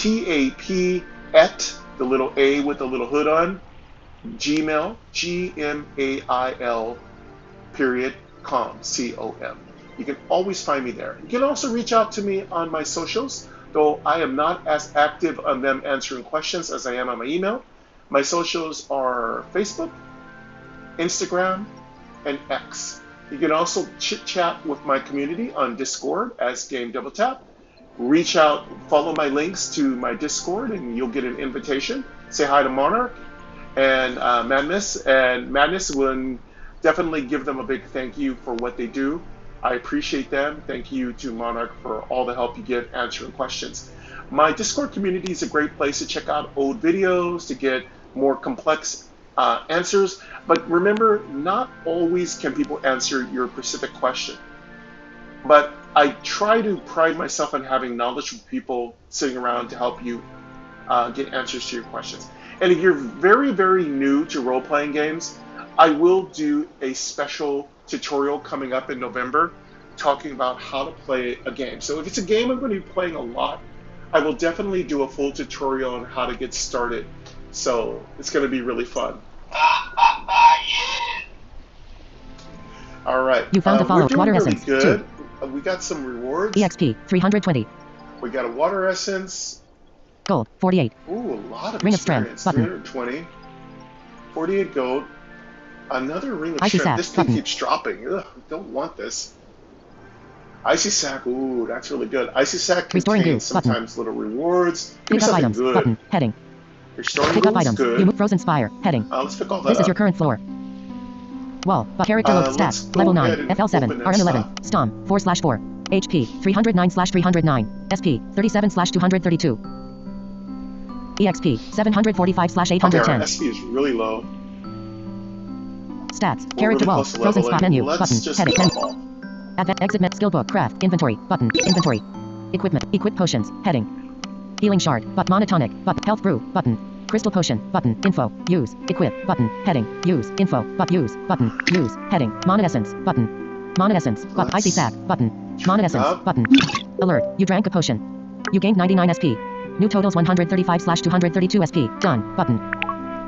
GAMEDOUBLETAP at the little A with the little hood on, Gmail, GMAIL period com, COM. You can always find me there. You can also reach out to me on my socials, though I am not as active on them answering questions as I am on my email. My socials are Facebook, Instagram, and X. You can also chit-chat with my community on Discord as Game Double Tap. Reach out, follow my links to my Discord, and you'll get an invitation. Say hi to Monarch and Madness, and Madness will definitely give them a big thank you for what they do. I appreciate them. Thank you to Monarch for all the help you get answering questions. My Discord community is a great place to check out old videos, to get more complex answers. But remember, not always can people answer your specific question. But I try to pride myself on having knowledgeable people sitting around to help you get answers to your questions. And if you're very, very new to role-playing games, I will do a special tutorial coming up in November talking about how to play a game. So if it's a game I'm going to be playing a lot, I will definitely do a full tutorial on how to get started. So it's going to be really fun. All right. You found the follow. We're doing Water really essence. good. We got some rewards. EXP 320. We got a water essence. Gold 48. Ooh, a lot of Ring of experience. Strength, button. 320. 48 gold. Another ring of Icy strength. sack, This thing button. keeps dropping. Ugh, don't want this. Icy sack. Ooh, that's really good. Icy sack Restoring contains goo, button. sometimes little rewards. Give me Pick up something items. good. Button. Heading. Restoring Pick up goo is items. good. You move frozen spire. Heading. Let's pick all that This is up. your current floor. Wall. Character load. let's Stats. go Level ahead 9. and FL7. open that RN11. stuff. Stom 4/4. HP 309/309. SP 37/232. EXP 745/810. Okay, our SP is really low. Stats. We're Character really wall. close to Frozen spot leveling. menu. Let's Button. just Heading. level. Exit met skill book. Craft. Inventory. Button. Inventory. Equipment. Equip potions. Heading. Healing shard. But monotonic. Button. Health brew. Button. Crystal potion. Button. Info. Use. Equip. Button. Heading. Use. Info. But use. Button. Use. Heading. Monoessence. Button. Monoessence. But icy sack. Button. Monoessence. up. Button. Alert. You drank a potion. You gained 99 SP. New totals 135/232 SP. Done. Button.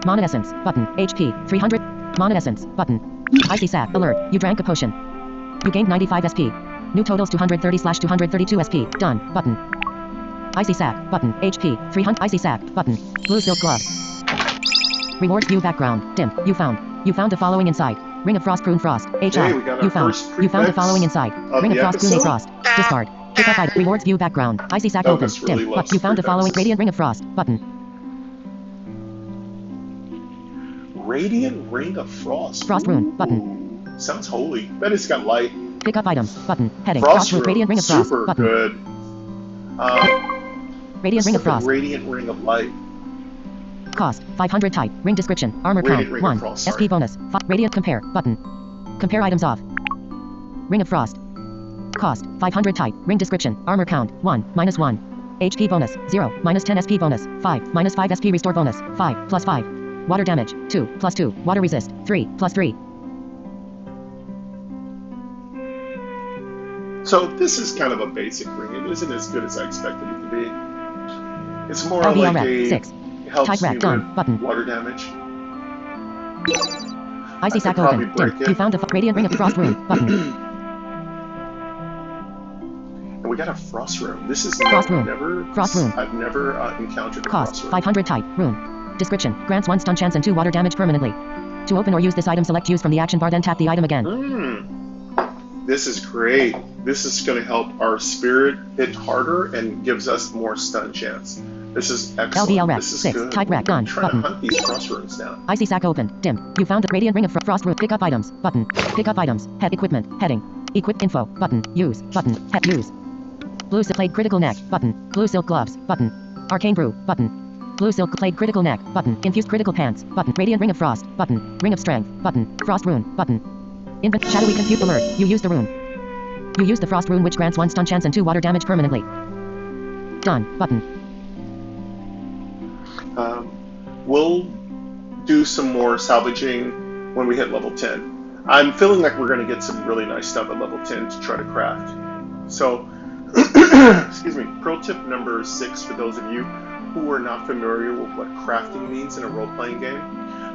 Monoessence. Button. HP. 300. Monoessence. Button. Icy sack. Alert. You drank a potion. You gained 95 SP. New totals 230/232 SP. Done. Button. Icy sack. Button. HP. 300. Icy sack. Button. Blue silk gloves. Rewards view background. Dim. You found. You found the following inside. Ring of Frost Prune Frost. HI. Okay, we got our You found. first You found the prefix following inside. of Ring of the Frost Prune episode. Frost. Discard. Pick up item. Rewards view background. Icy sack Oh, open. this really Dim. loves You found the following. prefixes. Radiant Ring of Frost. Button. Radiant Ring of Frost. Frost Rune. Button. Ooh, sounds holy. Bet it's got light. Pick up items. Button. Heading. Frost Rune. Rune. Radiant Ring of Frost. Super Button. good. Radiant Ring of Frost. Radiant Ring of Light. Cost 500 type. Ring description. Armor Radiant count Ring of 1. Frost, SP sorry. bonus. Radiant compare. Button. Compare items off. Ring of Frost. Cost 500 type. Ring description. Armor count 1 -1. HP bonus 0 -10 SP bonus 5 -5 SP restore bonus 5 +5. Water damage 2 +2. Water resist 3 +3. So this is kind of a basic ring. It isn't as good as I expected it to be. It's more LBL like rack a 6. helps Type rack me done. with Button. water damage. Icy I sack could probably open. break Dim. it. You found the Radiant Ring of Frost Rune. Button. And we got a frost rune. This is Frost rune. never. Frost rune. I've never encountered a Cost frost rune. 500 type. Rune. Description. Grants 1 stun chance and 2 water damage permanently. To open or use this item, select use from the action bar, then tap the item again. This is great. This is going to help our spirit hit harder and gives us more stun chance. This is excellent. LBL rack This is 6. good. Type rack done. I'm trying Button. to hunt these frost runes down. Icy sack open. Dim. You found the Radiant Ring of Frost Rune. Pick up items. Button. Pick up items. Head equipment. Heading. Equip info. Button. Use. Button. Head use. Blue silk plate critical neck. Button. Blue silk gloves. Button. Arcane brew. Button. Blue silk plaid critical neck. Button. Infused critical pants. Button. Radiant ring of frost. Button. Ring of strength. Button. Frost rune. Button. Shadowy confused alert. You used the rune. You used the frost rune which grants 1 stun chance and 2 water damage permanently. Done. Button. We'll do some more salvaging when we hit level 10. I'm feeling like we're going to get some really nice stuff at level 10 to try to craft. So, excuse me, pro tip number 6 for those of you who are not familiar with what crafting means in a role-playing game.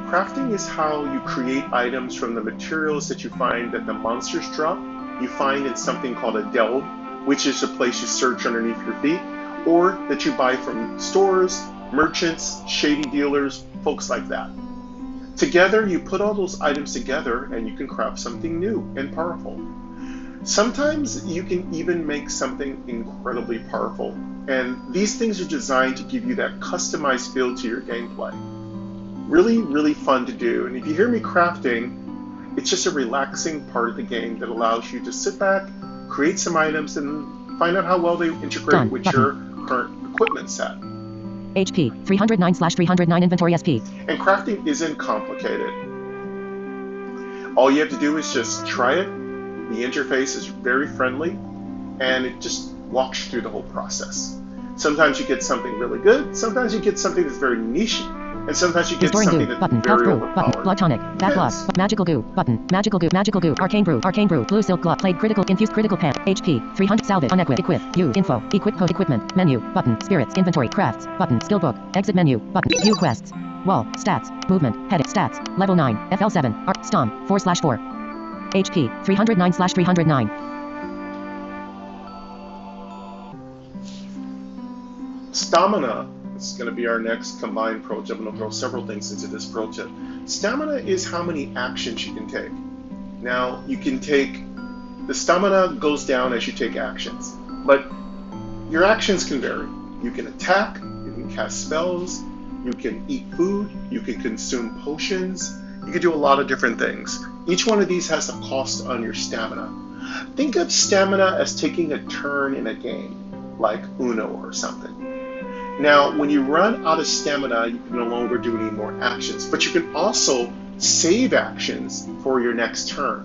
Crafting is how you create items from the materials that you find that the monsters drop. You find in something called a delve, which is a place you search underneath your feet, or that you buy from stores, merchants, shady dealers, folks like that. Together, you put all those items together and you can craft something new and powerful. Sometimes you can even make something incredibly powerful, and these things are designed to give you that customized feel to your gameplay. Really, really fun to do, and if you hear me crafting, it's just a relaxing part of the game that allows you to sit back, create some items, and find out how well they integrate with your current equipment set. HP 309/309 inventory SP. And crafting isn't complicated. All you have to do is just try it. The interface is very friendly, and it just walks you through the whole process. Sometimes you get something really good, sometimes you get something that's very niche, and sometimes you get something that's very overpowered. Button. Blood tonic. Bad blood. Magical goo. Button. Magical goo. Magical goo. Arcane brew. Arcane brew. Blue silk glove. Plaid critical. Infused critical pant. HP 300. Salvage. Unequip. Equip. You. Info. Equip code. Equipment. Menu. Button. Spirits. Inventory. Crafts. Button. Skill book. Exit menu. Button. View quests. Wall. Stats. Movement. Heading. Stats. Level 9. FL7. Art. Stom. 4/4. HP 309/309. Stamina is going to be our next combined pro tip. I'm going to throw several things into this pro tip. Stamina is how many actions you can take. Now, you can take, the stamina goes down as you take actions, but your actions can vary. You can attack, you can cast spells, you can eat food, you can consume potions, you can do a lot of different things. Each one of these has a cost on your stamina. Think of stamina as taking a turn in a game, like Uno or something. Now, when you run out of stamina, you can no longer do any more actions, but you can also save actions for your next turn.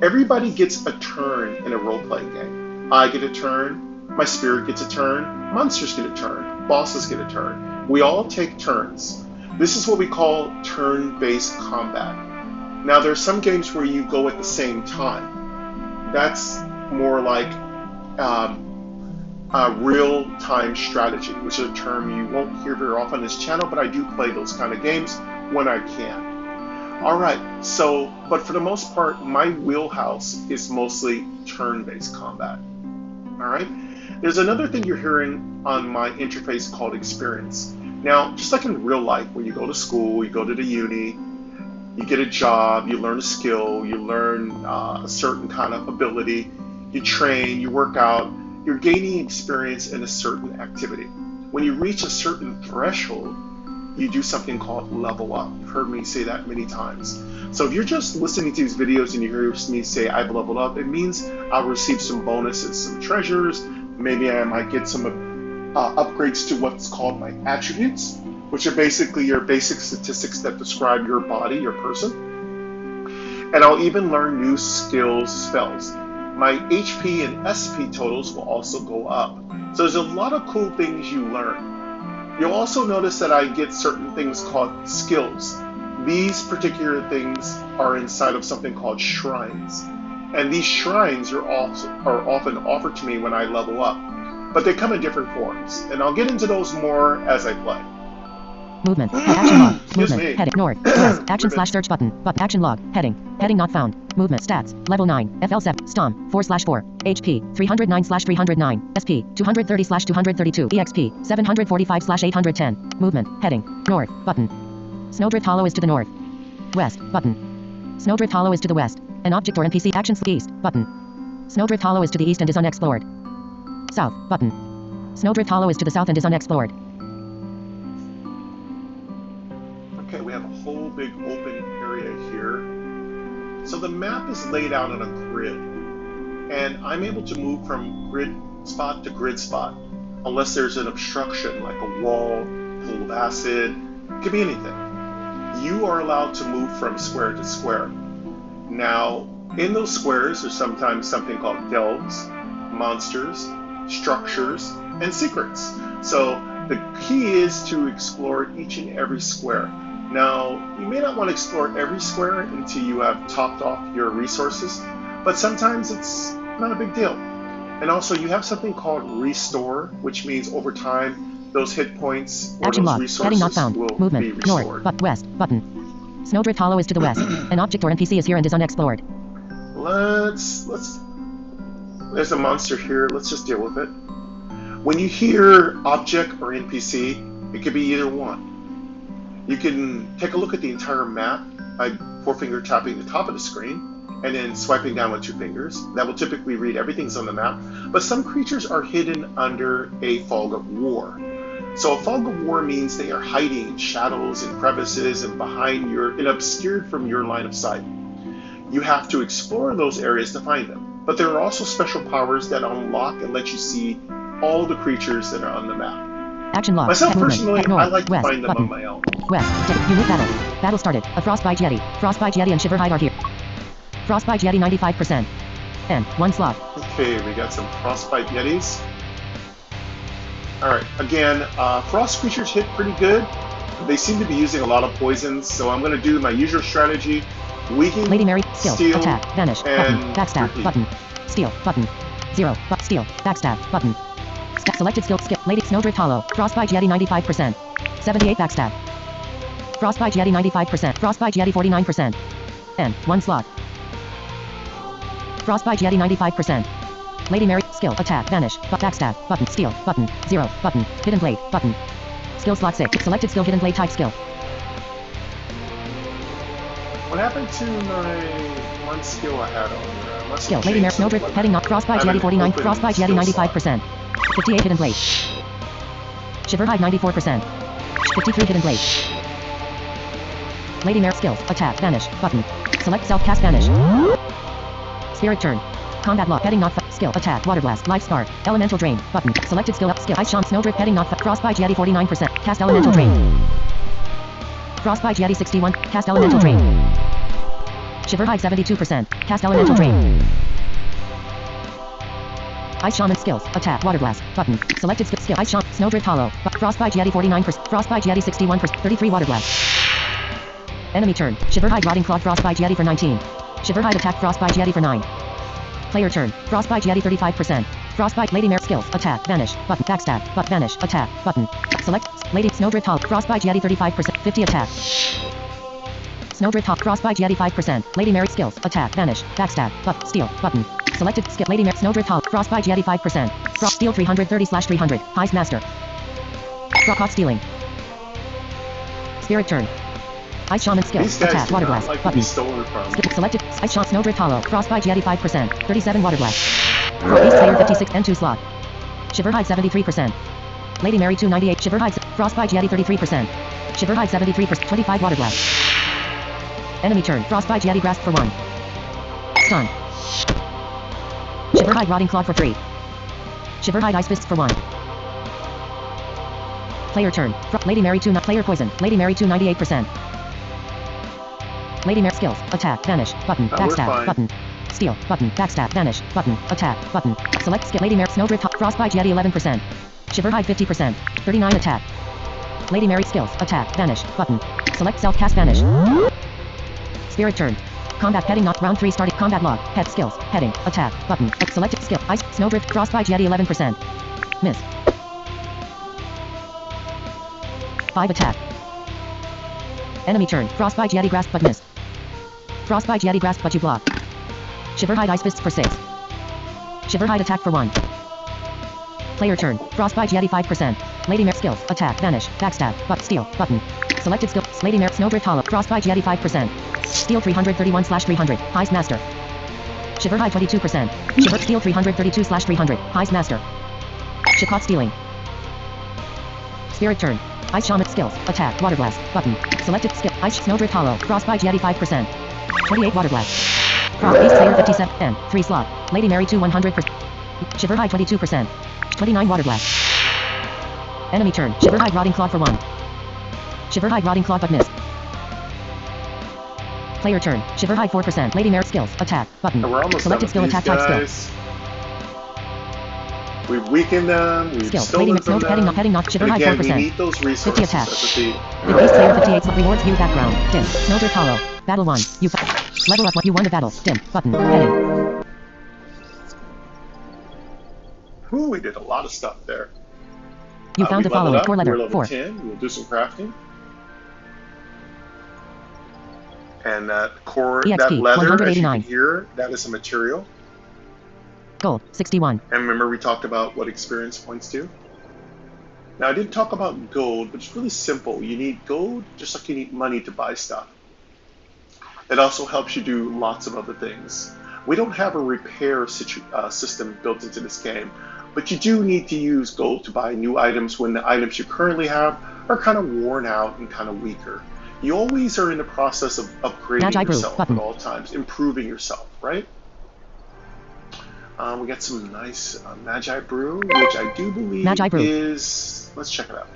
Everybody gets a turn in a role-playing game. I get a turn, my spirit gets a turn, monsters get a turn, bosses get a turn. We all take turns. This is what we call turn-based combat. Now, there's some games where you go at the same time. That's more like real-time strategy, which is a term you won't hear very often on this channel, but I do play those kind of games when I can. All right, so, but for the most part, my wheelhouse is mostly turn-based combat. All right, there's another thing you're hearing on my interface called experience. Now, just like in real life, when you go to school, you go to the uni, you get a job, you learn a skill, you learn a certain kind of ability, you train, you work out, you're gaining experience in a certain activity. When you reach a certain threshold, you do something called level up. You've heard me say that many times. So if you're just listening to these videos and you hear me say I've leveled up, it means I'll receive some bonuses, some treasures, maybe I might get some upgrades to what's called my attributes, which are basically your basic statistics that describe your body, your person. And I'll even learn new skills, spells. My HP and SP totals will also go up. So there's a lot of cool things you learn. You'll also notice that I get certain things called skills. These particular things are inside of something called shrines. And these shrines are often offered to me when I level up. But they come in different forms. And I'll get into those more as I play. Movement. Action log. Excuse Movement. me. Heading. North. West. Action / search button. Action log. Heading. Heading not found. Movement. Stats. Level 9. FL7. Stom. 4/4. HP. 309/309. SP. 230/232. EXP. 745/810. Movement. Heading. North. Button. Snowdrift Hollow is to the north. West. Button. Snowdrift Hollow is to the west. An object or NPC action east. Button. Snowdrift Hollow is to the east and is unexplored. South. Button. Snowdrift Hollow is to the south and is unexplored. Okay, we have a whole big open area here. So the map is laid out on a grid, and I'm able to move from grid spot to grid spot, unless there's an obstruction like a wall pool of acid, it could be anything. You are allowed to move from square to square. Now, in those squares, there's sometimes something called delves, monsters, structures, and secrets. So the key is to explore each and every square. Now, you may not want to explore every square until you have topped off your resources, but sometimes it's not a big deal. And also, you have something called restore, which means over time, those hit points or Action those log. resources Heading not found. will Movement. be restored. North. But west. Button. Snowdrift Hollow is to the west. An object or NPC is here and is unexplored. There's a monster here. Let's just deal with it. When you hear object or NPC, it could be either one. You can take a look at the entire map by four-finger tapping the top of the screen and then swiping down with two fingers. That will typically read everything's on the map, but some creatures are hidden under a fog of war. So a fog of war means they are hiding in shadows and crevices and and obscured from your line of sight. You have to explore those areas to find them, but there are also special powers that unlock and let you see all the creatures that are on the map. Action log. Myself personally, North, I like to west, find them button. on my own. West. Unique battle. Battle started. A Frostbite Yeti. Frostbite Yeti and Shiverhide are here. Frostbite Yeti 95%. And 1 slot. Okay, we got some Frostbite Yetis. Alright, again, frost creatures hit pretty good. They seem to be using a lot of poisons, so I'm going to do my usual strategy. Weaken, Lady Mary. Skill. steal, Attack. Vanish. Button. and Backstab. repeat. Button. Steal. Button. 0. Steal. Backstab. Button. Selected skill. Skip. Lady Snowdrift Hollow. Frostbite Yeti 95%. 78 backstab. Frostbite Yeti 95%. Frostbite Yeti 49%. And 1 slot. Frostbite Yeti 95%. Lady Mary. Skill. Attack. Vanish. Backstab. Button. Steal. Button. 0. Button. Hidden blade. Button. Skill slot 6. Selected skill. Hidden blade type skill. What happened to my one skill I had on there? I must Skill. have Lady Mary. changed Snowdrift. something. Heading not. Frostbite I Yeti haven't 49. opened Frostbite Yeti skill slot. 95%. 58 hidden blade. Shiverhide 94%. 53 hidden blade. Lady Mare skills. Attack. Vanish. Button. Select self cast vanish. Spirit turn. Combat lock. Heading not. Skill. Attack. Water blast. Life scar. Elemental drain. Button. Selected skill. Skill. Ice Shaman. Snowdrift. Heading not. Frostbite Yeti 49%. Cast elemental drain. Frostbite Yeti 61. Cast elemental drain. Shiverhide 72%. Cast elemental drain. Ice Shaman skills. Attack. Water blast. Button. Selected skill. Ice Shaman. Snowdrift Hollow. Frostbite Yeti 49%. Frostbite Yeti 61%. 33 water blast. Enemy turn. Shiverhide Rotting Claw. Frostbite Yeti for 19. Shiverhide attack. Frostbite Yeti for 9. Player turn. Frostbite Yeti 35%. Frostbite Lady Mare skills. Attack. Vanish. Button. Backstab. But vanish. Attack. Button. Select. Lady Snowdrift Hollow. Frostbite Yeti 35%. 50 attack. Snowdrift Hollow. Frostbite Yeti 5%. Lady Mary skills. Attack. Vanish. Backstab. But steal. Button. Selected skill. Lady Mare. Snowdrift Hollow. Frostbite Yeti 5%. Frost steal 330/300. Heist master. Caught stealing. Spirit turn. Ice Shaman skills. These guys Attack. do Water not blast. like to Button. be stolen from. Skip. Selected. Ice Shaman. Snowdrift Hollow. Frostbite Yeti 5%. 37 water blast. Beast player 56 and 2 slot. Shiverhide 73%. Lady Mary 298. Shiverhide. Frostbite Yeti 33%. Shiverhide 73%. 25 water blast. Enemy turn. Frostbite Yeti grasp for 1. Stun. Shiverhide Rotting Claw for 3. Shiverhide Ice Fists for 1. Player turn. Lady Mary 2. Player poison. Lady Mary 298%. Lady Mare skills. Attack. Vanish. Button. We're Backstab. fine. Button. Steal. Button. Backstab. Vanish. Button. Attack. Button. Select skill. Lady Mare. Snowdrift. Frostbite Yeti 11%. Shiverhide 50%. 39 attack. Lady Mary skills. Attack. Vanish. Button. Select self cast vanish. Spirit turn. Combat heading not round 3 starting combat log. Head skills. Heading. Attack. Button. Selected skill. Ice. Snowdrift. Frostbite Yeti 11%. Miss. 5 attack. Enemy turn. Frostbite Yeti grasp but miss. Frostbite Yeti grasp but you block. Shiverhide Ice Fists for 6. Shiverhide attack for 1. Player turn. Frostbite Yeti 5%. Lady Mare skills. Attack. Vanish. Backstab. But steal. Button. Selected skill. Lady Mare. Snowdrift Hollow. Frostbite Yeti 5%. Steal 331/300. Heist master. Shiverhide 22%. Shiver steal 332/300. Heist master. Caught stealing. Spirit turn. Ice Shaman skills. Attack. Water blast. Button. Selected skill. Ice Snowdrift Hollow. Frostbite Yeti 5%. 28 water blast. Beast player 57 and 3 slot. Lady Mary 2 100%. Shiverhide 22%. 29 water blast. Enemy turn. Shiverhide Rotting Claw for 1. Shiverhide Rotting Claw but missed. Player turn. Shiverhide 4%. Lady Mare skills. Attack. Button. And we're almost Selected skill. done with Attack type these skill. guys. We've weakened them. We've Skill. stolen Lady from Note. Heading them. knock. Heading knock. And Shiverhide again, 4%. we need those resources. 50 attack. That's the Increased player 58 rewards view background. Dim. Snowdrift Hollow. Battle 1. You level up. You won the battle. Dim. Button. Heading. Ooh, we did a lot of stuff there. You found the following. 4 letter. We're level 4. 10. We'll do some crafting. And that core, EXP, that leather, as you 189. can hear, that is a material. Gold. 61. And remember we talked about what experience points do? Now I didn't talk about gold, but it's really simple. You need gold just like you need money to buy stuff. It also helps you do lots of other things. We don't have a repair system built into this game, but you do need to use gold to buy new items when the items you currently have are kind of worn out and kind of weaker. You always are in the process of upgrading yourself at all times, improving yourself, right? We got some nice Magi Brew, which I do believe is... Let's check it out.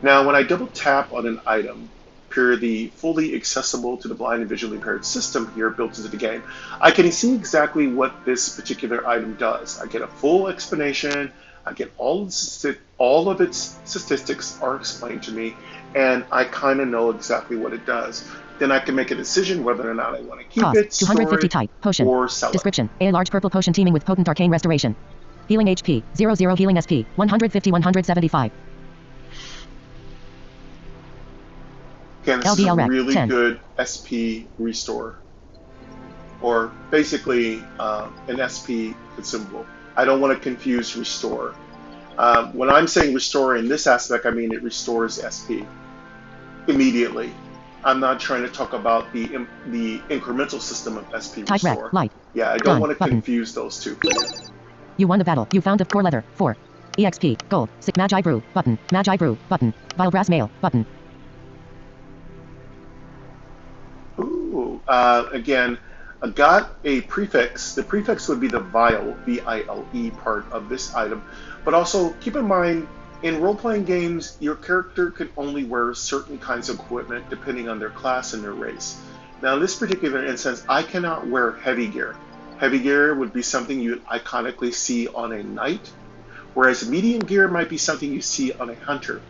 Now, when I double tap on an item, the fully accessible to the blind and visually impaired system here built into the game, I can see exactly what this particular item does. I get a full explanation. I get all of its statistics are explained to me, and I kind of know exactly what it does. Then I can make a decision whether or not I want to keep it, 250 type, potion, or sell it. Description: a large purple potion teeming with potent arcane restoration. Healing HP, 00 healing SP, 150 175. Again, this is a LDL really 10. good SP restore, or basically an SP consumable. I don't want to confuse restore. When I'm saying restore in this aspect, I mean it restores SP immediately. I'm not trying to talk about the incremental system of SP Type restore. red, light. Yeah, I don't want to confuse those two. You won the battle. You found a core leather. 4. EXP. Gold. Sick Magi Brew. Button. Magi Brew. Button. Vile Brass Mail. Button. Ooh. Again, I got a prefix. The prefix would be the vile, V-I-L-E part of this item. But also, keep in mind, in role-playing games, your character can only wear certain kinds of equipment depending on their class and their race. Now, in this particular instance, I cannot wear heavy gear. Heavy gear would be something you iconically see on a knight, whereas medium gear might be something you see on a hunter,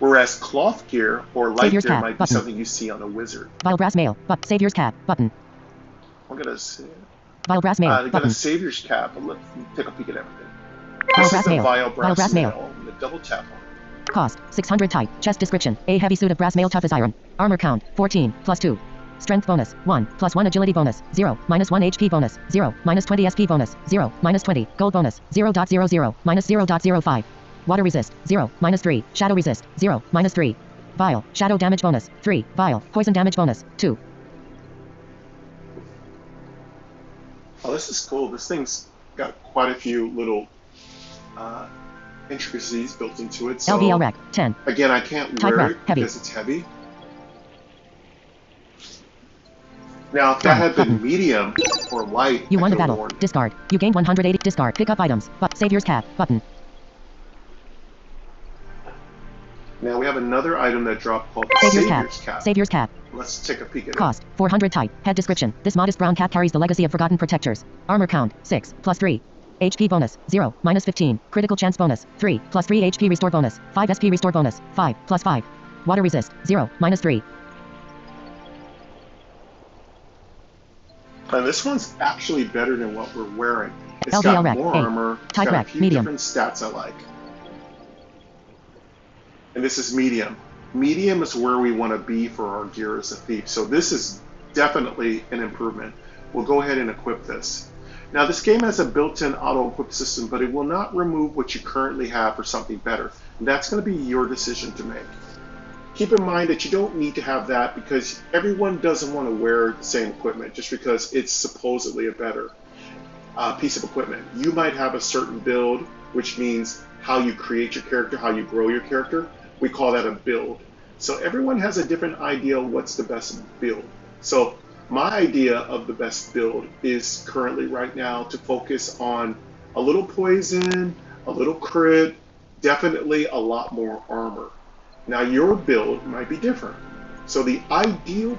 whereas cloth gear or light Savior's gear cap, might be button. something you see on a wizard. Vile Brass Mail. But Savior's Cap. Button. I'm gonna say, Vile Brass Mail. I got Button. a Savior's cap. Let's take a peek at everything. Vile This Brass is the Mail. Vile Vile Brass Mail. Mail. I'm gonna double tap on it. Cost, 600 type. Chest description: a heavy suit of brass mail tough as iron. Armor count, 14, plus 2. Strength bonus, 1, plus 1 agility bonus, 0, minus 1 HP bonus, 0, minus 20 SP bonus, 0, minus 20, gold bonus, 0.00, minus 0.05. Water resist, 0, minus 3, shadow resist, 0, minus 3. Vile, shadow damage bonus, 3, vile, poison damage bonus, 2. Oh, this is cool. This thing's got quite a few little intricacies built into it. So, LVL rec, 10. again, I can't Type wear rec, it heavy. because it's heavy. Now, if that had been medium or light, You I won the could've battle. worn it. Discard. You gained 180. Discard. Pick up items. But Savior's Cap. Button. Now we have another item that dropped called the Savior's Savior's Cap. Cap. Savior's Cap. Let's take a peek at it. Cost, 400 type. Head description: this modest brown cap carries the legacy of forgotten protectors. Armor count, 6, plus 3. HP bonus, 0, minus 15. Critical chance bonus, 3, plus 3 HP restore bonus, 5 SP restore bonus, 5, plus 5. Water resist, 0, minus 3. And this one's actually better than what we're wearing. It's LVL got rec, more 8. armor. It's Type got a rec, few medium. different stats I like. And this is medium. Medium is where we want to be for our gear as a thief. So this is definitely an improvement. We'll go ahead and equip this. Now this game has a built-in auto-equip system, but it will not remove what you currently have for something better. And that's going to be your decision to make. Keep in mind that you don't need to have that because everyone doesn't want to wear the same equipment just because it's supposedly a better piece of equipment. You might have a certain build, which means how you create your character, how you grow your character. We call that a build. So everyone has a different idea of what's the best build. So my idea of the best build is currently right now to focus on a little poison, a little crit, definitely a lot more armor. Now your build might be different. So the ideal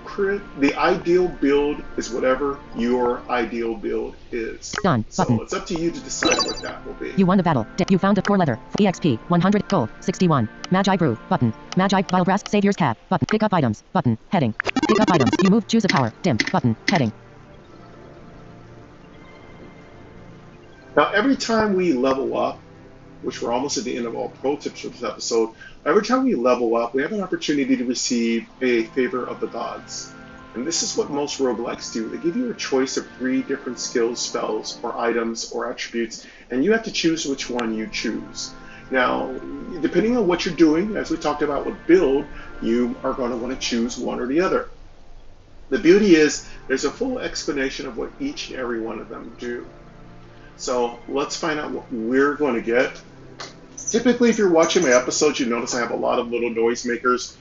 build is whatever your ideal build is. Done. So Button. it's up to you to decide what that will be. You won the battle. You found a core leather. EXP 100 gold 61. Magi brew button. Magi vile brass savior's cap button. Pick up items button. Heading. Pick up items. You move. Choose a power. Dim button. Heading. Now every time we level up, which we're almost at the end of all pro tips for this episode, every time we level up, we have an opportunity to receive a favor of the gods. And this is what most roguelikes do. They give you a choice of 3 different skills, spells, or items, or attributes, and you have to choose which one you choose. Now, depending on what you're doing, as we talked about with build, you are going to want to choose one or the other. The beauty is, there's a full explanation of what each and every one of them do. So let's find out what we're going to get. Typically, if you're watching my episodes, you notice I have a lot of little noisemakers.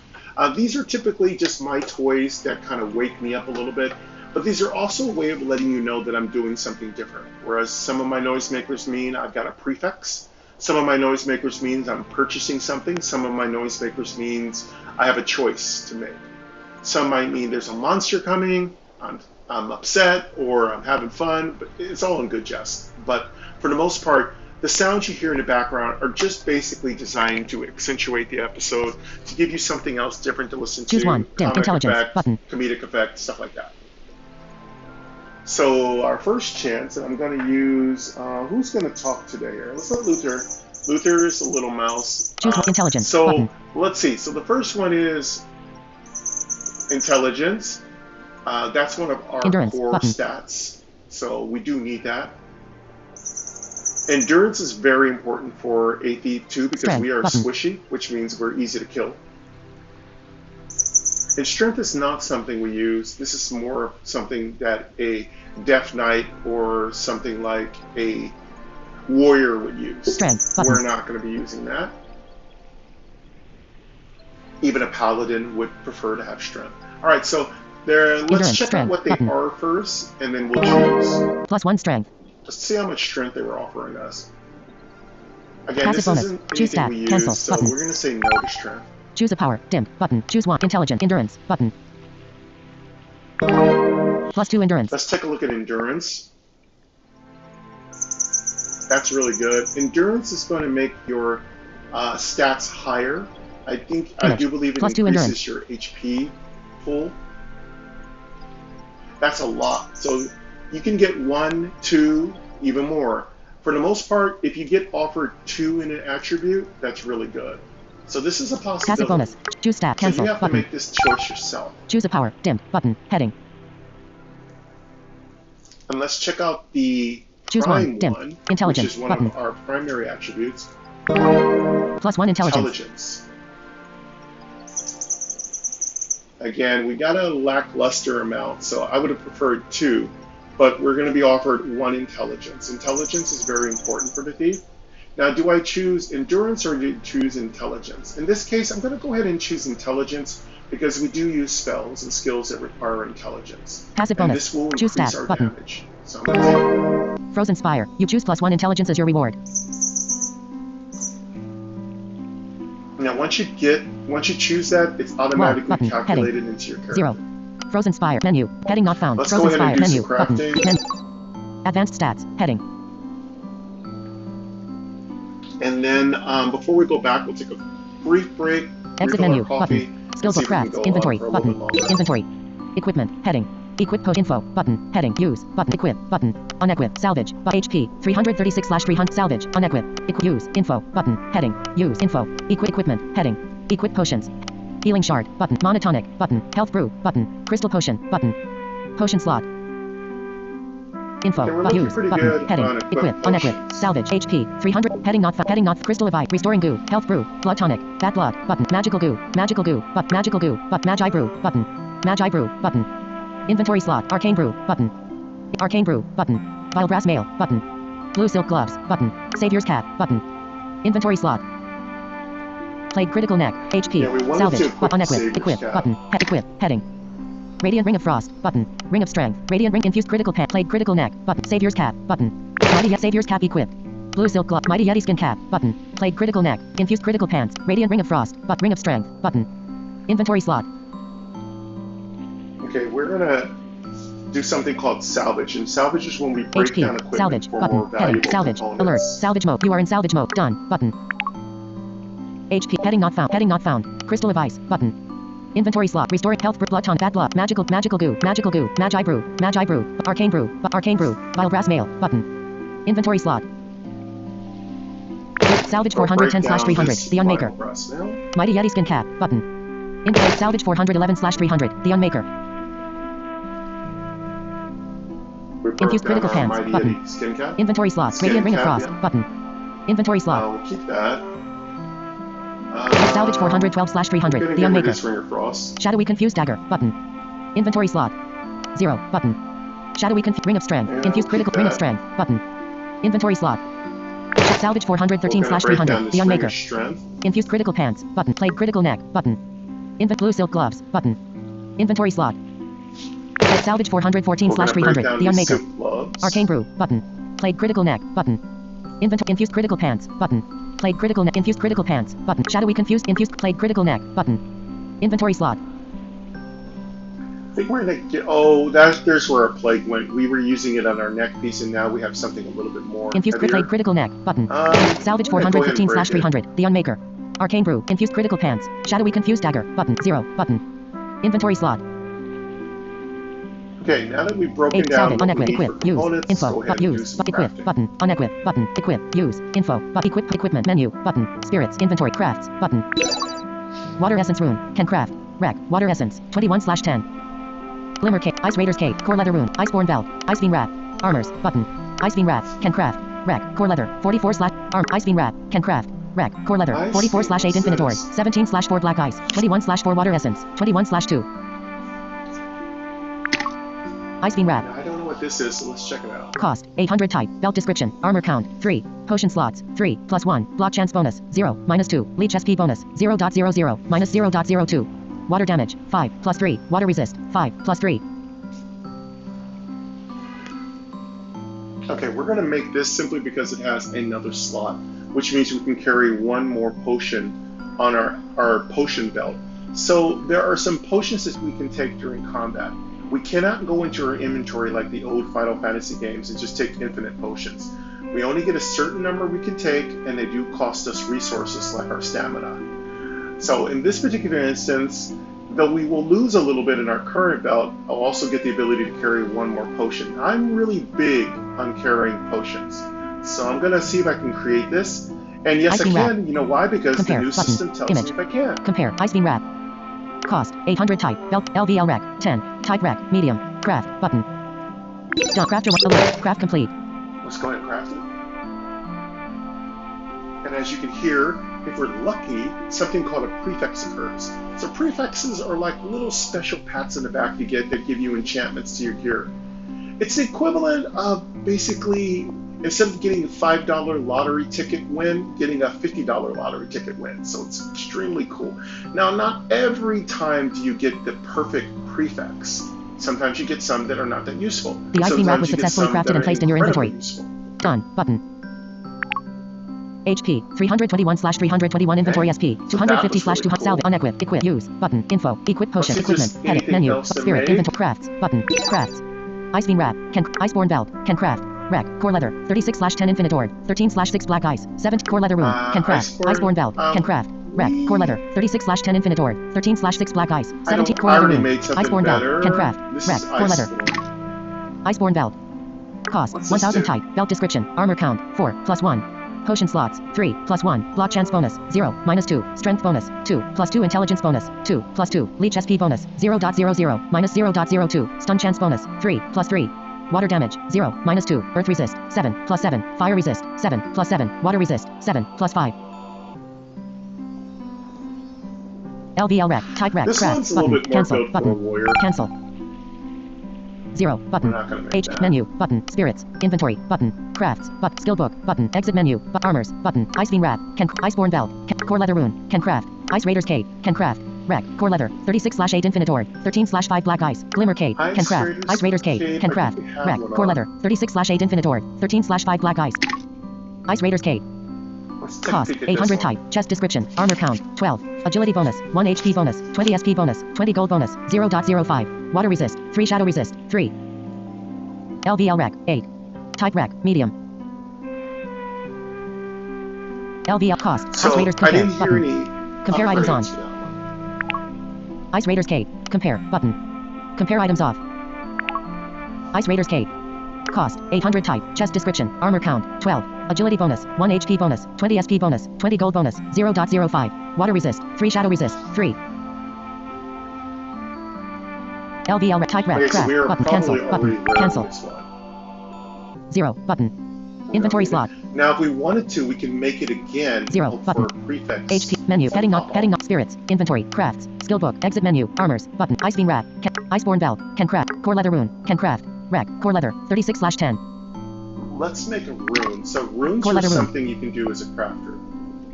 These are typically just my toys that kind of wake me up a little bit, but these are also a way of letting you know that I'm doing something different. Whereas some of my noisemakers mean I've got a prefix, some of my noisemakers means I'm purchasing something, some of my noisemakers means I have a choice to make. Some might mean there's a monster coming, I'm upset, or I'm having fun, but it's all in good jest. But for the most part, the sounds you hear in the background are just basically designed to accentuate the episode, to give you something else different to listen to. Choose one. Dim. Comic Intelligence. effect, Button. comedic effect, stuff like that. So our first chance, and I'm going to use, who's going to talk today here? Let's let Luther. Luther is a little mouse. Choose intelligence. So Button. let's see. So the first one is intelligence. That's one of our Endurance. core Button. stats. So we do need that. Endurance is very important for a thief too, because Strength. we are Button. squishy, which means we're easy to kill. And strength is not something we use. This is more something that a death knight or something like a warrior would use. Strength. Button. We're not going to be using that. Even a paladin would prefer to have strength. All right, so let's Endurance. check out Strength. what they Button. are first, and then we'll choose. +1 strength. Let's see how much strength they were offering us. Again, Passive this bonus. isn't Choose anything stat. we use, Cancel. so Button. we're going to say no to strength. Choose a power. Dim button. Choose one. Intelligent. Endurance button. +2 endurance. Let's take a look at endurance. That's really good. Endurance is going to make your stats higher. I do believe it +2 increases your HP pool. That's a lot. So you can get 1, 2, even more. For the most part, if you get offered 2 in an attribute, that's really good. So this is a possibility. Passive bonus. Choose stat. So Cancel you have button. to make this choice yourself. Choose a power. Dim button. Heading. And let's check out the Choose prime one. Dim. one, Intelligence. which is one Button. of our primary attributes. +1 intelligence. Intelligence. Again, we got a lackluster amount, so I would have preferred 2, but we're going to be offered 1 intelligence. Intelligence is very important for the thief. Now, do I choose endurance or do you choose intelligence? In this case, I'm going to go ahead and choose intelligence because we do use spells and skills that require intelligence. Passive And bonus. this will Choose increase stat. our Button. damage. So I'm going to take Frozen Spire. You choose +1 intelligence as your reward. Now, once you choose that, it's automatically button, calculated into your character. 0. Frozen Spire. Menu. Heading not found. Let's Frozen go ahead Spire. and do Menu. some Button. crafting. Advanced stats. Heading. And then before we go back, we'll take a brief break. Exit refill our menu. coffee, Button. and Skills see of if we can crafts. go on Inventory. for a little Button. bit longer. Inventory. Equipment. Heading. Equip post info. Button. Heading. Use. Button. Equip. Button. Unequip. Salvage. HP. 336/300. Salvage. Unequip. Use. Info. Button. Heading. Use. Info. Equipment. Heading. Equip potions. Healing shard. Button. Monotonic. Button. Health brew. Button. Crystal potion. Button. Potion slot. Info. Okay, we're looking Use. pretty Button. good Heading. on Equip. Unequip. potions. Salvage. HP. 300. Heading not. Heading not. Crystal of ice. Restoring goo. Health brew. Blood tonic. Bad blood. Button. Magical goo. Magical goo. But magical goo. But magi brew. Button. Magi brew. Button. Inventory slot. Arcane brew. Button. Arcane brew. Button. Vile brass mail. Button. Blue silk gloves. Button. Savior's cap. Button. Inventory slot. Plague critical neck. HP. Yeah, we wanted Salvage. to equip Unequip. Savior's Equip. cap. Button. Equip. Heading. Radiant ring of frost. Button. Ring of strength. Radiant ring infused critical pan. Plague critical neck. Button. Savior's cap. Button. Mighty Savior's cap equip. blue silk glove. Mighty Yeti skin cap. Button. Plague critical neck. Infused critical pants. Radiant ring of frost. But ring of strength. Button. Inventory slot. Okay, we're gonna do something called salvage, and salvage is when we break down equipment salvage for button. more Heading valuable salvage components. alert salvage mode. You are in salvage mode. Done button. HP heading not found. Heading not found. Crystal of ice button. Inventory slot. Restore health. Blood ton. Bad blood. Magical goo. Magical goo. Magi brew. Arcane brew. Vile grass mail button. Inventory slot. Salvage 410/300. The Unmaker. Mighty Yeti skin cap button. Inventory salvage 411/300. The Unmaker. Infused critical pants button. Inventory slot. Radiant ring of frost button. Inventory slot. We'll keep that. Salvage 412/300. The Unmaker. Shadowy confused dagger button. Inventory slot. 0 button. Shadowy ring of strength. Infused critical ring of strength button. Inventory slot. Salvage 413/300. The Unmaker. Infused critical pants button. Plague critical neck button. Blue silk gloves button. Inventory slot. Salvage 414/300. The Unmaker. Arcane brew button. Plague critical neck button. Infused critical pants button. Plague critical neck. Infused critical pants button. Shadowy confused. Infused plague critical neck button. Inventory slot. I think we're gonna get. There's where our plague went. We were using it on our neck piece, and now we have something a little bit more. Infused plague critical neck button. Salvage 415/300. The Unmaker. Arcane brew. Infused critical pants. Shadowy confused dagger button. 0 button. Inventory slot. Okay, now that we've broken down what we need for components, info, go ahead and do some equip, crafting. button, unequip, button, equip, use, info, equipment menu, button, spirits, inventory, crafts, button. Water essence rune, can craft, rack, water essence, 21/10. Glimmer cape, ice raiders cape, core leather rune, iceborne belt, ice beam wrap, armors, button, ice beam wrap, can craft, rack, core leather, 44/arm, ice beam wrap, can craft, rack, core leather, 44/8 infinitor, 17/4 black ice, 21/4 water essence, 21/2. Ice beam wrap. I don't know what this is, so let's check it out. Cost 800 type. Belt description. Armor count 3. Potion slots 3 +1. Block chance bonus 0 -2. Leech SP bonus 0.00 -0.02. Water damage 5 +3. Water resist 5 +3. Okay, we're gonna make this simply because it has another slot, which means we can carry one more potion on our potion belt. So there are some potions that we can take during combat. We cannot go into our inventory like the old Final Fantasy games and just take infinite potions. We only get a certain number we can take, and they do cost us resources like our stamina. So in this particular instance, though we will lose a little bit in our current belt, I'll also get the ability to carry one more potion. I'm really big on carrying potions. So I'm going to see if I can create this. And yes, I can. You know why? Because the new system tells me if I can. Compare. Ice beam wrap. Cost 800 type. Belt LVL rack 10. Type rack medium. Craft button. Done. Crafter alert. Craft complete. Let's go ahead and craft it. And as you can hear, if we're lucky, something called a prefix occurs. So prefixes are like little special pats in the back you get that give you enchantments to your gear. It's the equivalent of basically, instead of getting a $5 lottery ticket win, getting a $50 lottery ticket win. So it's extremely cool. Now, not every time do you get the perfect prefix. Sometimes you get some that are not that useful. The ice beam wrap was successfully crafted and placed in your inventory. Done. Button. HP 321/321 inventory SP 250/200 salvage unequip equip use button info equip potion equipment heading menu spirit inventory crafts button crafts ice beam wrap can iceborne belt can craft rack core leather 36/10 infinitor 13/6 black ice 7 core leather rune can craft iceborne belt can craft rack core leather 36/10 infinitor 13/6 black ice 17 core leather rune iceborne belt can craft rack core leather iceborne belt cost 1000 type belt description armor count 4 +1 Potion slots 3 +1 block chance bonus 0 -2 strength bonus 2 +2 intelligence bonus 2 +2 leech SP bonus 0.00 -0.02 stun chance bonus 3 +3 water damage 0 -2 earth resist 7 +7 fire resist 7 +7 water resist 7 +5 LVL rack type rack craft button cancel button cancel 0 button H menu button spirits inventory button crafts skill book button exit menu armors button ice beam wrap can iceborne belt core leather rune can craft ice raiders cape can craft rack core leather 36/8 infinitor 13/5 black ice glimmer cape can craft ice raiders cape can craft rack core leather 36/8 infinitor 13/5 black ice Ice Raiders K. Let's take a Cost, peek at 800 this one. type, chest description, armor count, 12. Agility bonus, 1 HP bonus, 20 SP bonus, 20 gold bonus, 0.05. Water resist, 3 shadow resist, 3. LVL rack, 8. Type rack, medium. LVL cost, Ice So Raiders I compare, didn't hear button. any Compare items on. upgrades for that one. Ice Raiders K. Compare. Button. Compare items off. Ice Raiders K. Cost. 800 type. Chest description. Armor count. 12. Agility bonus. 1 HP bonus. 20 SP bonus. 20 gold bonus. 0.05. Water resist. 3 shadow resist. 3. LVL type rack. Okay, so Craft. we are Button. Cancel. probably already Button. wearing Cancel. this one. 0. Button. Inventory slot. Now, if we wanted to, we can make it again. 0. Look Button. for a prefix. HP. Menu. Heading not. Heading not. Spirits. Inventory. Crafts. Skill book. Exit menu. Armors. Button. Ice beam rack. Iceborne belt. Can craft. Core leather rune. Can craft. Rack. Core leather. 36/10. Let's make a rune. So runes Core are leather rune. something you can do as a crafter.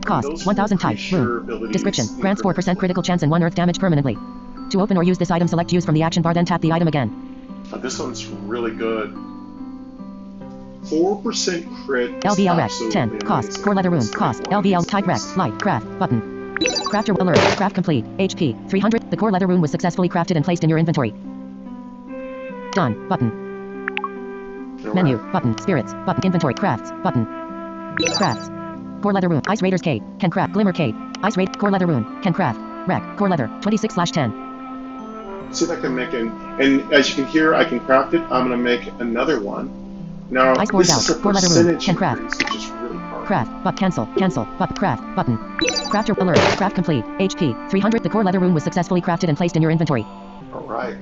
Cost. Those 1000 type. increase your Rune. abilities Description. Grants 4% incrementally. critical chance and 1 earth damage permanently. To open or use this item, select use from the action bar, then tap the item again. Oh, this one's really good. 4% crit. is LVL rack. absolutely 10. Cost. amazing. Core leather rune. Let's make Cost. one of LVL these type rack. things. Light. Craft. Button. Crafter alert. Craft complete. HP. 300. The core leather rune was successfully crafted and placed in your inventory. Done. Button. All Menu. right. Button. Spirits. Button. Inventory. Crafts. Button. Crafts. Core leather rune. Ice Raiders K. Can craft. Glimmer K. Ice Raid. Core leather rune. Can craft. Rack. Core leather. 26/10. See if I can make it. And as you can hear, I can craft it. I'm going to make another one. Now, Iceborne this is a belt. Core leather rune. percentage Can craft. increase, which is really hard. Craft. But cancel. Cancel. But craft. Button. Crafter alert. Craft complete. HP. 300. The core leather rune was successfully crafted and placed in your inventory. All right.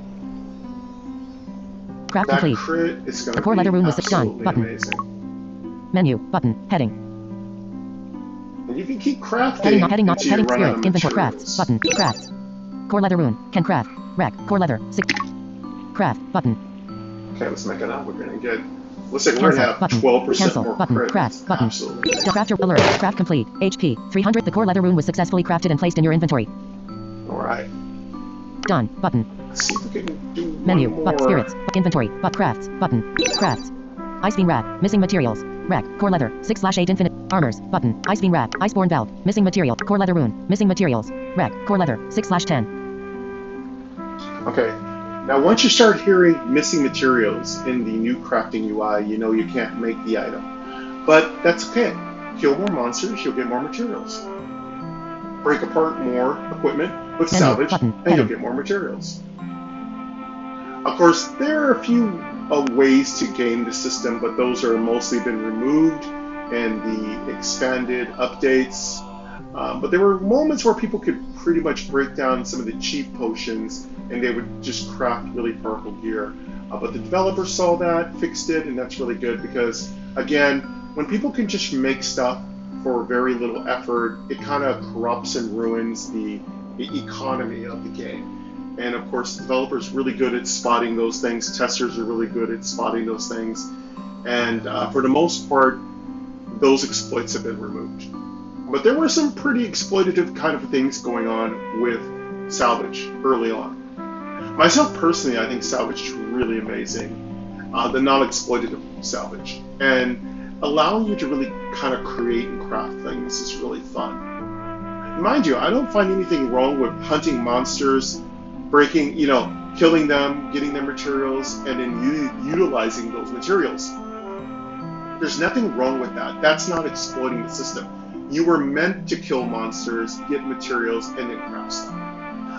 Craft That complete. crit is going The to core be leather rune was done. absolutely Button. amazing. Menu. Button. Heading. And you can keep crafting Heading not. Heading not. until Heading you run out spirits. of Inventory. materials. Crafts. Button. Crafts. Core leather rune. Can craft. Rack. Core leather. 6. Craft. Button. Okay, let's make it up. We're going to get... Looks like we're going to have Button. 12% Cancel. more Button. crit. Craft. Button. Absolutely. Crafter alert. Craft complete. HP. 300. The core leather rune was successfully crafted and placed in your inventory. All right. Done. Button. Let's see if we can do Menu. one more. But spirits. Inventory. But crafts. Button. Crafts. Ice beam rack. Missing materials. Rack. Core leather. 6/8 infinite. Armors. Button. Ice beam rack. Iceborne belt. Missing material. Core leather rune. Missing materials. Rack. Core leather. 6/10. Okay. Now, once you start hearing missing materials in the new crafting UI, you know you can't make the item. But that's okay. Kill more monsters, you'll get more materials. Break apart more equipment with Menu. salvage, Button. and you'll Heading. get more materials. Of course, there are a few ways to game the system, but those are mostly been removed in the expanded updates. But there were moments where people could pretty much break down some of the cheap potions and they would just craft really powerful gear. But the developers saw that, fixed it, and that's really good because, again, when people can just make stuff for very little effort, it kind of corrupts and ruins the economy of the game. And of course, the developers are really good at spotting those things. Testers are really good at spotting those things. And for the most part, those exploits have been removed. But there were some pretty exploitative kind of things going on with salvage early on. Myself personally, I think salvage is really amazing. The non-exploitative salvage. And allowing you to really kind of create and craft things is really fun. Mind you, I don't find anything wrong with hunting monsters, breaking, killing them, getting their materials, and then utilizing those materials. There's nothing wrong with that. That's not exploiting the system. You were meant to kill monsters, get materials, and then craft stuff.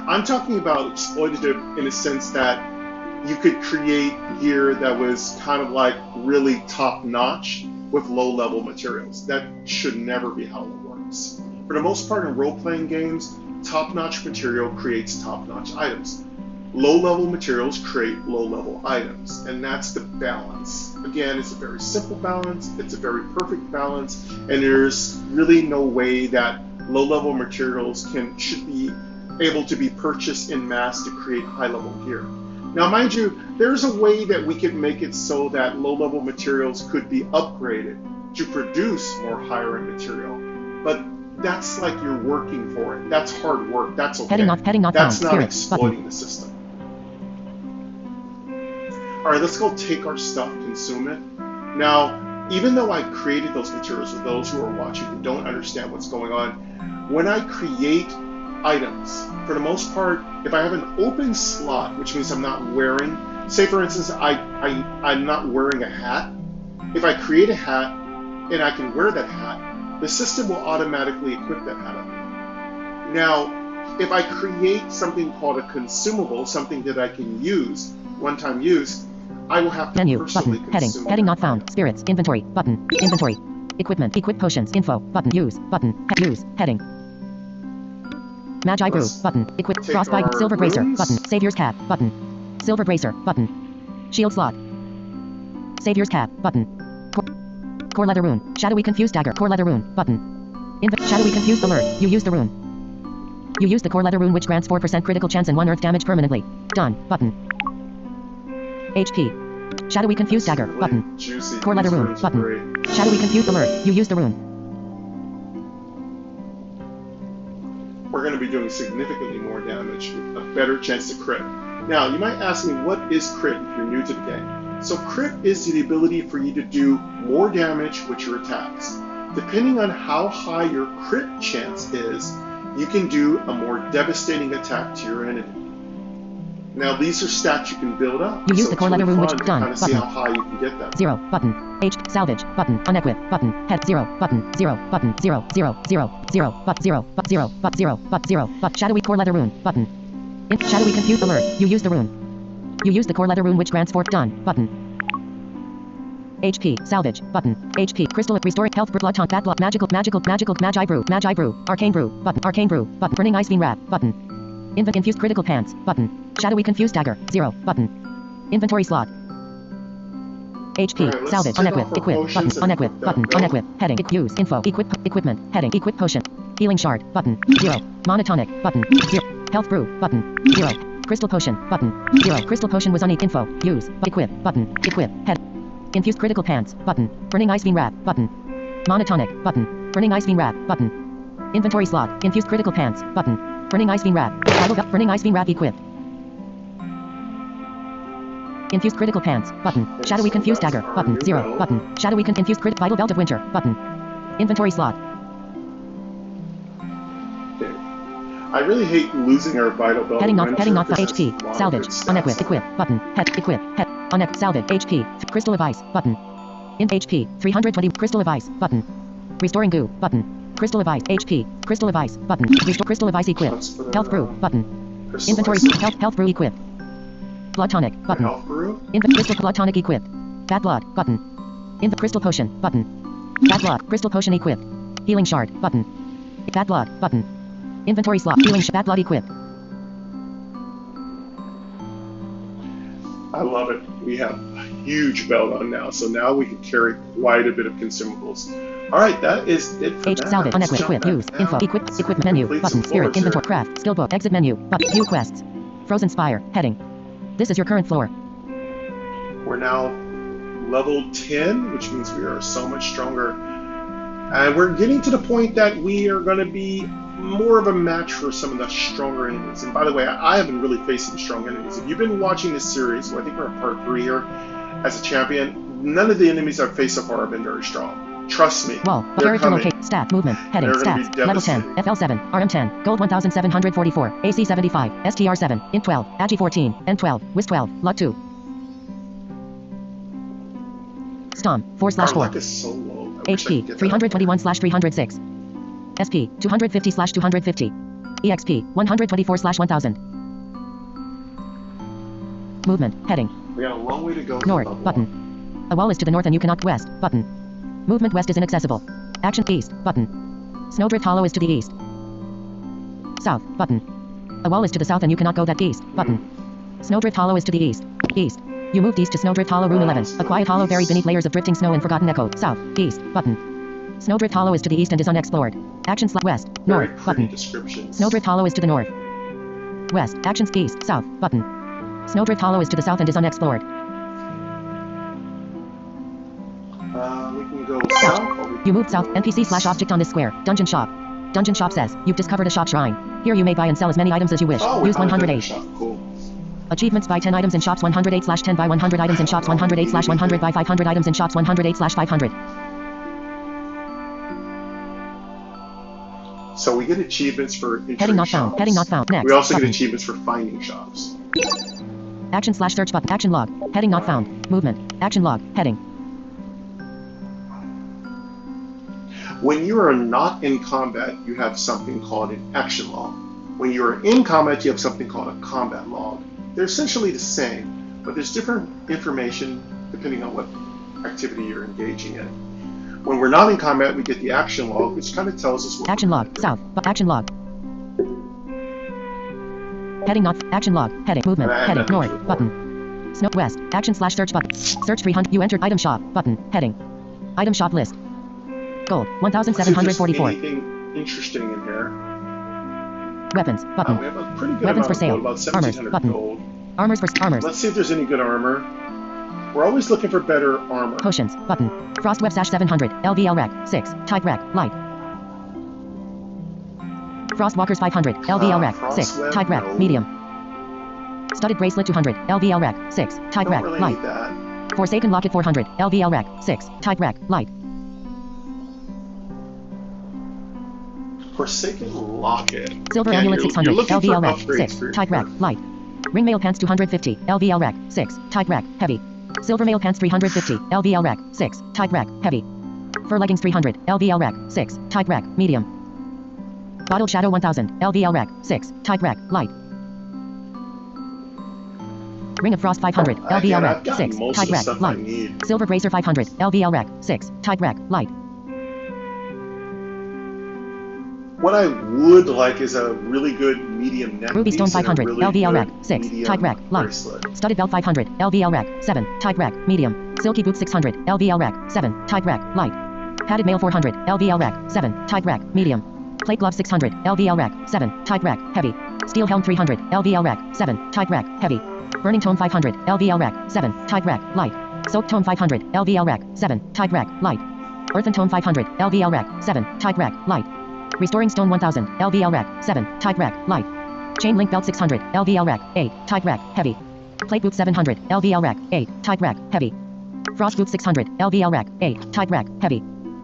I'm talking about exploitative in a sense that you could create gear that was kind of like really top-notch with low-level materials. That should never be how it works. For the most part in role-playing games, top-notch material creates top-notch items. Low-level materials create low-level items, and that's the balance. Again, it's a very simple balance, it's a very perfect balance, and there's really no way that low-level materials should be able to be purchased in mass to create high-level gear. Now, mind you, there's a way that we could make it so that low-level materials could be upgraded to produce more higher-end material, but that's like you're working for it. That's hard work. That's okay. Heading not That's found. not Spirits. exploiting Button. the system. All right, let's go take our stuff, consume it. Now, even though I created those materials for those who are watching who don't understand what's going on, when I create items, for the most part, if I have an open slot, which means I'm not wearing, say for instance, I'm not wearing a hat. If I create a hat and I can wear that hat, the system will automatically equip that hat on me. Now, if I create something called a consumable, something that I can use, one-time use, I will have to Menu, personally button, heading, consume heading that. not found, spirits, inventory, button, inventory, equipment, equip potions, info, button, use, button, use, heading. Magi brew, Let's button, equip, take frostbite, our silver bracer, runes. button, savior's cap, button, silver bracer, button, shield slot, savior's cap, button, core leather rune, shadowy confused dagger, core leather rune, button, shadowy confused alert, you use the rune. You use the core leather rune which grants 4% critical chance and 1 earth damage permanently. Done, button. HP. Shadowy confused dagger, Really button. juicy. Core leather These rune, runes are button. great. Shadowy confused alert, you use the rune. We're going to be doing significantly more damage with a better chance to crit. Now, you might ask me, what is crit if you're new to the game? So crit is the ability for you to do more damage with your attacks. Depending on how high your crit chance is, you can do a more devastating attack to your enemy. Now, these are stats you can build up. You use so the core it's leather really rune fun which to done, kind of see button. how high you can get them. 0, button. H, salvage, button, unequip, button, head, 0, button, 0, button, 0, 0, 0, 0, but 0, but 0, but 0, but 0, but shadowy core leather rune, button. Shadowy confused alert, you use the rune. You use the core leather rune which grants 4, done, button. HP, salvage, button, HP, crystal, restore, health, blood taunt, bad blood, magical, magi brew, arcane brew, button, burning ice beam wrap, button. Infused critical pants, button. Shadowy confused dagger, 0, button. Inventory slot. HP, Alright, let's salvage, take unequip, off our equip, button, potions and unequip, equip that button, belt. unequip, heading, use, info, equipment, heading, equip potion. Healing shard, button, 0. Monotonic, button, 0. Health brew, button, 0. Crystal potion, button, 0. Crystal potion was unique, info, use, equip, button, equip, head. Infused critical pants, button. Burning ice beam wrap, button. Monotonic, button. Burning ice beam wrap, button. Inventory slot, infused critical pants, button. Burning ice beam wrap, vital belt, burning ice beam wrap equipped. Infused critical pants, button. Shadowy confused dagger, button, 0, button. Shadowy infused vital belt of winter, button. Inventory slot. Okay. I really hate losing our vital belt. Heading of not, winter HP, because it's a lot of salvage, good stats. unequip, equip, button, head, equip, head, unequip, salvage, HP, crystal of ice, button. In HP, 320, crystal of ice, button. Restoring goo, button. Crystal of ice, HP, crystal of ice, button. Restore crystal of ice equip. Let's put Health it brew, on. button. Crystal Inventory, ice. health brew equip. Blood tonic, button. Health brew? Crystal blood tonic equipped. Bad blood, button. Crystal potion, button. Bad blood, crystal potion equipped. Healing shard, button. Bad blood, button. Inventory slot, healing bad blood equipped. I love it. We have a huge belt on now, so now we can carry quite a bit of consumables. All right, that is it for H that. salvage, Let's unequip, jump equip, back use, down. info, equip menu, Complete button, some spirit, floors inventory, here. craft, skill book, exit menu, button, view quests. Frozen Spire, heading. This is your current floor. We're now level 10, which means we are so much stronger. And we're getting to the point that we are going to be more of a match for some of the stronger enemies. And by the way, I haven't really faced some strong enemies. If you've been watching this series, well, I think we're in part 3 here, as a champion, none of the enemies I've faced so far have been very strong. Trust me. Wall, They're character coming. locate, stat, movement, heading, They're gonna be stats, level 10, devastating. FL7, RM10, gold 1744, AC 75, STR7, int 12, AGI 14, N12, WIS 12, LUT 2. Stom, 4/4. Our luck is so low. I wish I could HP, get that 321/306. SP, 250/250. EXP, 124/1000. Movement, heading, We got a long way to go. to north, level button. up. A wall is to the north and you cannot west, button. Movement west is inaccessible. Action east, button. Snowdrift Hollow is to the east. South, button. A wall is to the south and you cannot go that east, button. Snowdrift Hollow is to the east. East. You moved east to Snowdrift Hollow, Room 11. A quiet hollow buried beneath layers of drifting snow and forgotten echo. South, east, button. Snowdrift Hollow is to the east and is unexplored. Action west, Very north, pretty button. descriptions. Snowdrift Hollow is to the north. West, actions east, south, button. Snowdrift Hollow is to the south and is unexplored. We can go south. Or we You can moved south, go NPC/object on this square. Dungeon shop. Dungeon shop says, you've discovered a shop shrine. Here you may buy and sell as many items as you wish. Oh, we Use found a 100 dungeon H. shop. Cool. Achievements by 10 items in shops 108/10 by 100 items in shops 108/100 by 500 items in shops 108/500. So we get achievements for entering Heading not shops. found. Heading not found. Next. We also button. get achievements for finding shops. Action/search button. Action log. Heading not found. Movement. Action log. Heading. When you are not in combat, you have something called an action log. When you are in combat, you have something called a combat log. They're essentially the same, but there's different information depending on what activity you're engaging in. When we're not in combat, we get the action log, which kind of tells us what action log. South. Action log. Heading not. Action log. Heading. Movement. Heading. North. Button. Snow. West. Action/search button. Search 300. You entered item shop. Button. Heading. Item shop list. Gold. 1,744. Anything interesting in here? Weapons. Button. We have a pretty good Weapons amount for of sale. gold, about Armors. 1,700 Button. gold. Armors for armors. Let's see if there's any good armor. We're always looking for better armor. Potions. Button. Frost web sash 700. LVL rack. 6. Type rack. Light. Frost walkers 500. LVL rack. 6. Frostweb, Type rack. no. Medium. Studded bracelet 200. LVL rack. 6. Type Don't rack. really Light. need that. Forsaken locket 400. LVL rack. 6. Type rack. Light. Forsaken locket. Silver Yeah, amulet you're 600. looking for LVL rack. upgrades 6. for your Type rack. gear. Light. Ringmail pants 250. LVL rack. 6. Type rack. Heavy. Silver mail pants 350. LVL rack. 6. Type rack. Heavy. Fur leggings 300. LVL rack. 6. Type rack. Medium. Bottled shadow 1000. LVL rack. 6. Type rack. Light. Ring of frost 500. LVL Again, rack. I've got 6. most Type of the rack. stuff I Light. need. Silver bracer 500. LVL rack. 6. Type rack. Light. What I would like is a really good medium neck Ruby stone piece and a 500. really LVL good rack. 6. medium Type rack. Light. bracelet. Studded belt 500. LVL rack. 7. Type rack. Medium. Silky boot 600. LVL rack. 7. Type rack. Light. Padded mail 400. LVL rack. 7. Type rack. Medium. Plate glove 600. LVL rack. 7. Type rack. Heavy. Steel helm 300. LVL rack. 7. Type rack. Heavy. Burning tome 500. LVL rack. 7. Type rack. Light. Soak tome 500. LVL rack. 7. Type rack. Light. Earthen tome 500. LVL rack. 7. Type rack. Light. Restoring stone 1000. LVL rack. 7. Type rack. Light. Chain link belt 600. LVL rack. 8. Type rack. Heavy. Plate boot 700. LVL rack. 8. Type rack. Heavy. Frost boot 600. LVL rack. 8. Type rack. Heavy.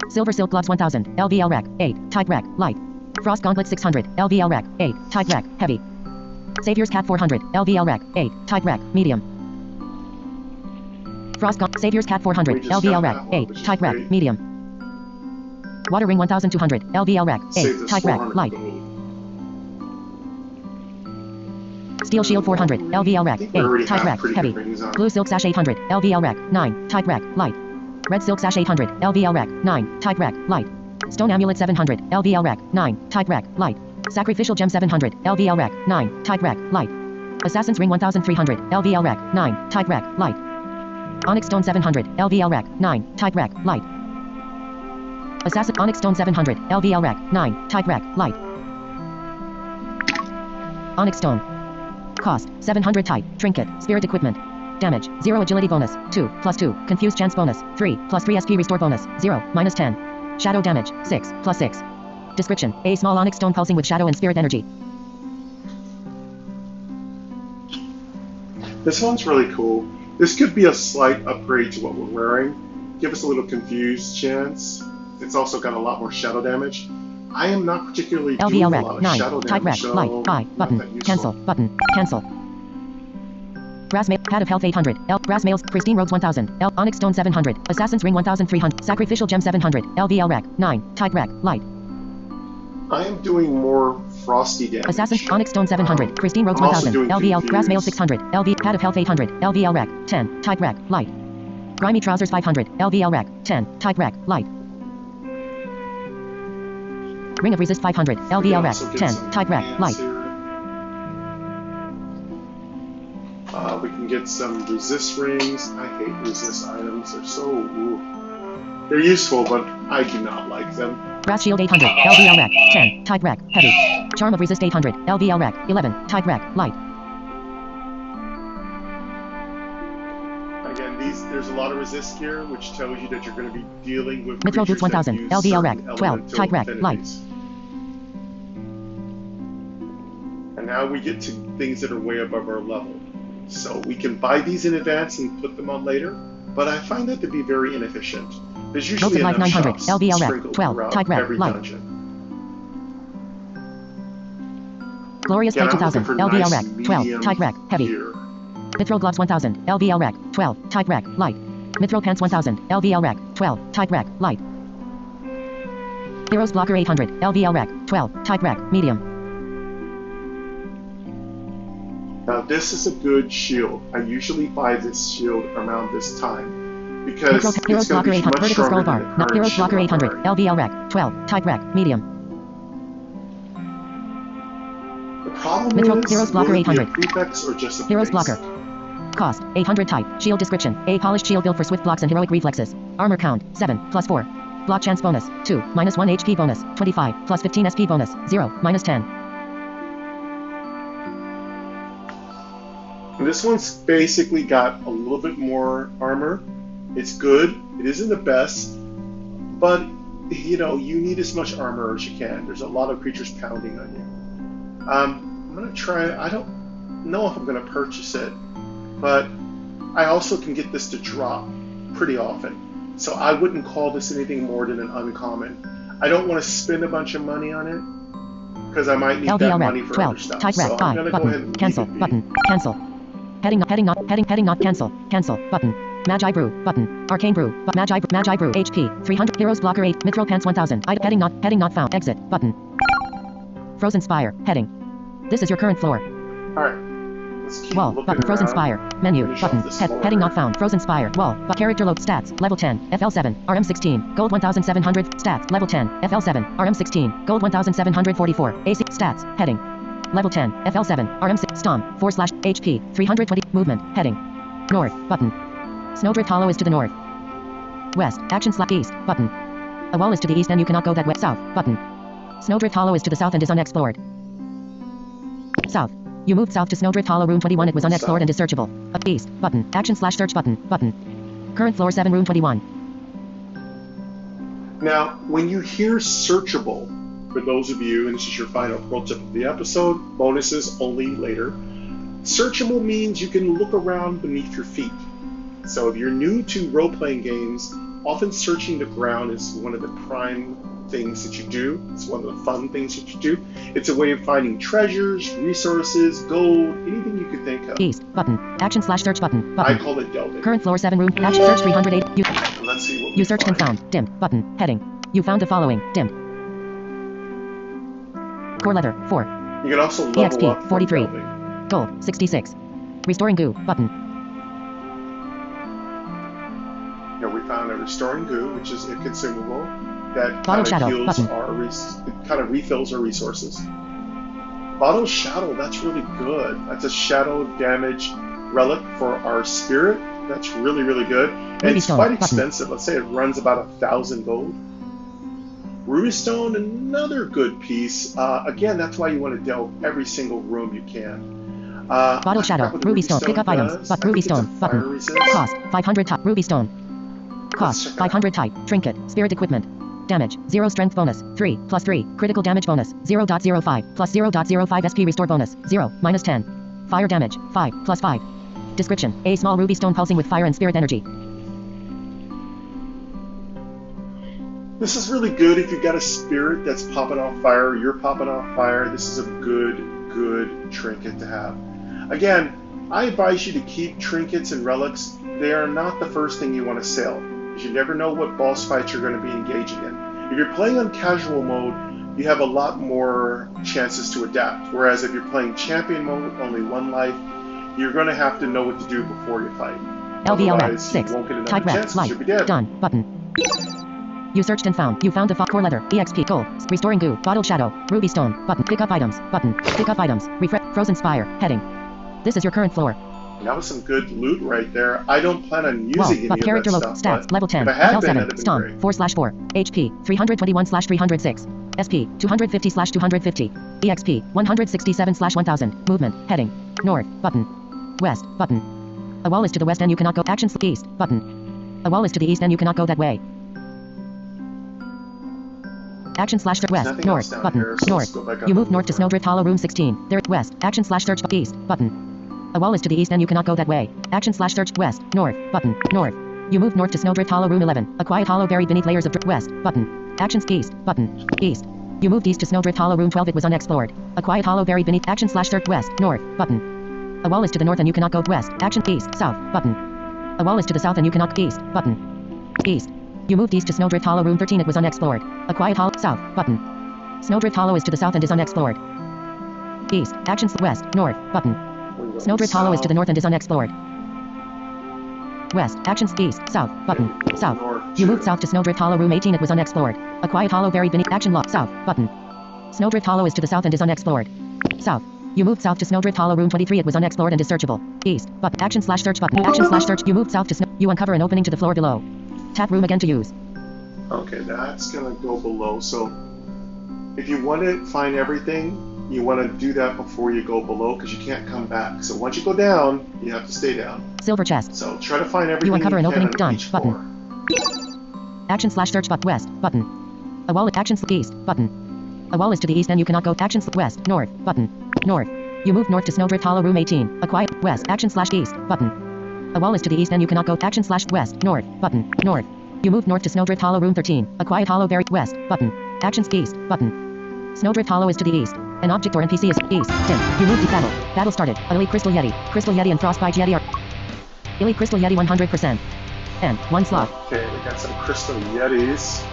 Silver silk gloves 1000. LVL rack. 8. Type rack. Light. Frost gauntlet 600. LVL rack. 8. Type rack. Heavy. Savior's cat 400. LVL rack. 8. Type rack. Medium. Savior's cat 400. We just LVL got rack. that one, 8. which is Type rack. great. Medium. Water ring 1200. LVL rack. 8. Saves us Type rack. 400 Light. gold. Steel shield 400. LVL rack. I think we 8. already Type have rack. pretty Heavy. good rings on. Blue silk sash 800. LVL rack. 9. Type rack. Light. Red silk sash 800. LVL rack. 9. Type rack. Light. Stone amulet 700. LVL rack. 9. Type rack. Light. Sacrificial gem 700. LVL rack. 9. Type rack. Light. Assassin's ring 1300. LVL rack. 9. Type rack. Light. Onyx stone 700. LVL rack. 9. Type rack. Light. Assassin Onyx stone 700. LVL rack. 9. Type rack. Light. Onyx stone. Cost 700. Type. Trinket. Spirit equipment. Damage 0. Agility bonus 2 plus 2. Confused chance bonus 3 plus 3. SP restore bonus 0 minus 10. Shadow damage 6 plus 6. Description: a small onyx stone pulsing with shadow and spirit energy. This one's really cool. This could be a slight upgrade to what we're wearing. Give us a little confused chance. It's also got a lot more shadow damage. I am not particularly doing LVL a rack lot of 9. shadow Type rack. damage, so Light. Buy. not Button. that useful. Cancel. Button. Cancel. Brass mail. Pad of health 800. Brass mails. Pristine robes 1000. Onyx stone 700. Assassin's ring 1300. Sacrificial gem 700. LVL rack. 9. Type rack. Light. I am doing more frosty damage. Assassin's Onyx stone 700. Pristine robes I'm also 1000. doing LVL. Brass mail confused. 600. LV. Pad of health 800. LVL rack. 10. Type rack. Light. Grimy trousers 500. LVL rack. 10. Type rack. Light. Ring of resist 500. We LVL rack. also get 10. some Type rack. pants Light. here. We can get some resist rings. I hate resist items. They're so... Ooh. They're useful, but I do not like them. Brass shield 800. LVL rack. 10. Type rack. Heavy. Charm of resist 800. LVL rack. 11. Type rack. Light. Again, there's a lot of resist gear, which tells you that you're going to be dealing with Mithril boots creatures that 1000. use LVL rack. certain 12. elemental Type rack. Light. affinities. And now we get to things that are way above our level. So we can buy these in advance and put them on later, but I find that to be very inefficient. There's usually Life enough 900. shops LBL rec. sprinkled 12. throughout Type rec. every Light. dungeon. Glorious Again, Type I'm looking 2000. for LBL nice rec. 12. medium Type rec. Heavy. gear. Mithril gloves 1000. LBL rec. 12. Type rec. Light. Mithril pants 1000. LBL rec. 12. Type rec. Light. Heroes blocker 800. LBL rec. 12. Type rec. Medium. Now this is a good shield. I usually buy this shield around this time because it's Heroes going to blocker be 800. much Vertical scroll stronger bar. than the No, current Heroes shield blocker I'm 800. wearing. LBL rec. 12. Type rec. Medium. The problem Mithril is, Heroes blocker will it be a 800. prefix or just a Heroes base? blocker. Cost 800. Type. Shield description. A polished shield built for swift blocks and heroic reflexes. Armor count 7 plus 4. Block chance bonus 2 minus 1 HP bonus 25 plus 15 SP bonus 0 minus 10. And this one's basically got a little bit more armor. It's good. It isn't the best, but you know, you need as much armor as you can. There's a lot of creatures pounding on you. I'm gonna try. I don't know if I'm gonna purchase it, but I also can get this to drop pretty often. So I wouldn't call this anything more than an uncommon. I don't want to spend a bunch of money on it because I might need that LBL money rec. for 12. other stuff. Type So rec. I'm 5. gonna go ahead Button. and Cancel. leave it be. Button. Cancel. Heading not cancel. Cancel. Button. Magi brew. Button. Arcane brew. Magi brew. HP 300. Heroes blocker 8. Mithril pants 1000. Heading not found. Exit. Button. Frozen Spire. Heading. This is your current floor. All right. Let's keep Wall. looking Button. Frozen around. Spire. Menu. Finish Button. off this floor Heading here. not found. Frozen Spire. Wall. Character load. Stats. Level 10. FL7. RM16. Gold 1700. Stats. Level 10. FL7. RM16. Gold 1744. AC. Stats. Heading. Level 10. FL7. RM6. Stomp. /HP. 320. Movement. Heading. North. Button. Snowdrift Hollow is to the north. West. East. Button. A wall is to the east and you cannot go that way. South. Button. Snowdrift Hollow is to the south and is unexplored. South. You moved south to Snowdrift Hollow Room 21. It was unexplored and is searchable. Up east. Button. Action/search button. Button. Current floor 7 room 21. Now, when you hear searchable, for those of you, and this is your final pro tip of the episode, bonuses only later, searchable means you can look around beneath your feet. So if you're new to role-playing games, often searching the ground is one of the prime things that you do. It's one of the fun things that you do. It's a way of finding treasures, resources, gold, anything you could think of. East. Button. Action/search button. I Button. call it delving. Current floor 7 room. Action search 308. Let's see what You we searched and find. found. Dimmed. Button. Heading. You found the following. Dimmed. Core leather 4. You can also level EXP, up from 43. delving. Gold 66. Restoring goo. Button. Here we found a restoring goo, which is a consumable that Bottle kind shadow, of heals button. it kind of refills our resources. Bottle shadow, that's really good. That's a shadow damage relic for our spirit. That's really, really good. And Ruby it's stone, quite button. expensive. Let's say it runs about 1,000 gold. Ruby stone, another good piece. Again, that's why you want to delve every single room you can. Bottle I shadow. forgot what the Ruby stone. Pick up items. does. But I ruby think it's a stone. fire Button. resist. Cost 500 type. Ruby stone. Let's Cost check it 500 type. Trinket. Spirit equipment. Damage 0 strength bonus 3 plus 3. Critical damage bonus 0.05 plus 0.05 SP restore bonus 0 minus 10. Fire damage 5 plus 5. Description: a small ruby stone pulsing with fire and spirit energy. This is really good if you've got a spirit that's popping off fire, or you're popping off fire. This is a good trinket to have. Again, I advise you to keep trinkets and relics. They are not the first thing you want to sell, because you never know what boss fights you're going to be engaging in. If you're playing on casual mode, you have a lot more chances to adapt. Whereas if you're playing champion mode, only one life, you're going to have to know what to do before you fight. LBL rec Otherwise, 6. you won't get another Type rec chance, light. you'll be dead. Done. Button. You searched and found. You found the core leather. EXP gold. Restoring goo. Bottle shadow. Ruby stone. Button. Pick up items. Button. Pick up items. Refresh. Frozen spire. Heading. This is your current floor. That was some good loot right there. I don't plan on using Wall. any But of character that load. stuff. Stats. but Level 10. If I had been, L7. that'd have been Stomp. great. 4/4. HP. 321/306. SP. 250/250. EXP. 167/1000. Movement. Heading. North. Button. West. Button. A wall is to the west and you cannot go. Actions. East. Button. A wall is to the east and you cannot go that way. Action/west. Nothing else North. down Button. here, so let's North. go back up You and move north look to around. Snowdrift Hollow Room 16. There. West. Action/search. East. Button. A wall is to the east and you cannot go that way. Action slash search west, north, button, north. You moved north to Snowdrift Hollow Room 11. A quiet hollow buried beneath layers of west, button. Actions east, button, east. You moved east to Snowdrift Hollow Room 12. It was unexplored. A quiet hollow buried beneath action slash search west, north, button. A wall is to the north and you cannot go west. Action east, south, button. A wall is to the south and you cannot east, button. East. You moved east to Snowdrift Hollow Room 13. It was unexplored. A quiet hollow, south, button. Snowdrift Hollow is to the south and is unexplored. East. Actions west, north, button. Snowdrift Hollow is to the north and is unexplored. West. Actions east, south, button, south. You moved south to Snowdrift Hollow Room 18. It was unexplored. A quiet hollow buried beneath action lock, south, button. Snowdrift Hollow is to the south and is unexplored. South. You moved south to Snowdrift Hollow Room 23. It was unexplored and is searchable. East. Button. Action slash search button. Action slash search. You moved south to You uncover an opening to the floor below. Tap room again to use. Okay, that's gonna go below. So if you want to find everything, you want to do that before you go below because you can't come back. So once you go down, you have to stay down. Silver chest. So try to find everything you uncover an opening. on Done. each Button. floor. Action slash search but west. Button. A wall. Actions east. Button. A wall is to the east and you cannot go. Actions west. North. Button. North. You moved north to Snowdrift Hollow Room 18. A quiet west. Action slash east. Button. A wall is to the east and you cannot go. Action slash west. North. Button. North. You moved north to Snowdrift Hollow Room 13. A quiet hollow buried west. Button. Actions east. Button. Snowdrift Hollow is to the east. An object or NPC is east. Dim. You moved to battle. Battle started. Elite Crystal Yeti. Crystal Yeti and Frostbite Yeti are Elite Crystal Yeti 100%. And one slot. Okay, we got some Crystal Yetis.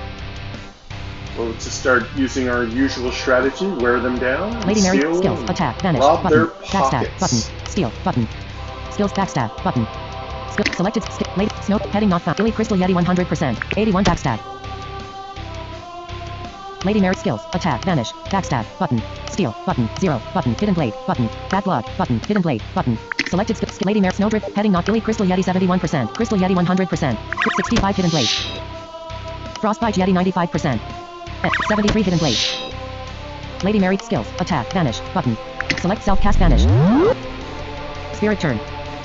Well, to start using our usual strategy, wear them down. Lady Mary, skills, attack, vanish, rob button, their backstab, pockets. button, steal, button, skills, backstab, button, skill, selected, lady, snow, heading not found, Elite Crystal Yeti 100%, 81 backstab. Lady Mary, skills, attack, vanish, backstab, button, steal, button, 0, button, hidden blade, button, bad blood, button, hidden blade, button, selected, Lady Mary, snowdrift, heading not, Elite Crystal Yeti 71%, Crystal Yeti 100%, 65 hidden blade, Frostbite Yeti 95%. 73 hidden blade. Lady Mary, skills, attack, vanish, button. Select self-cast vanish. Spirit turn.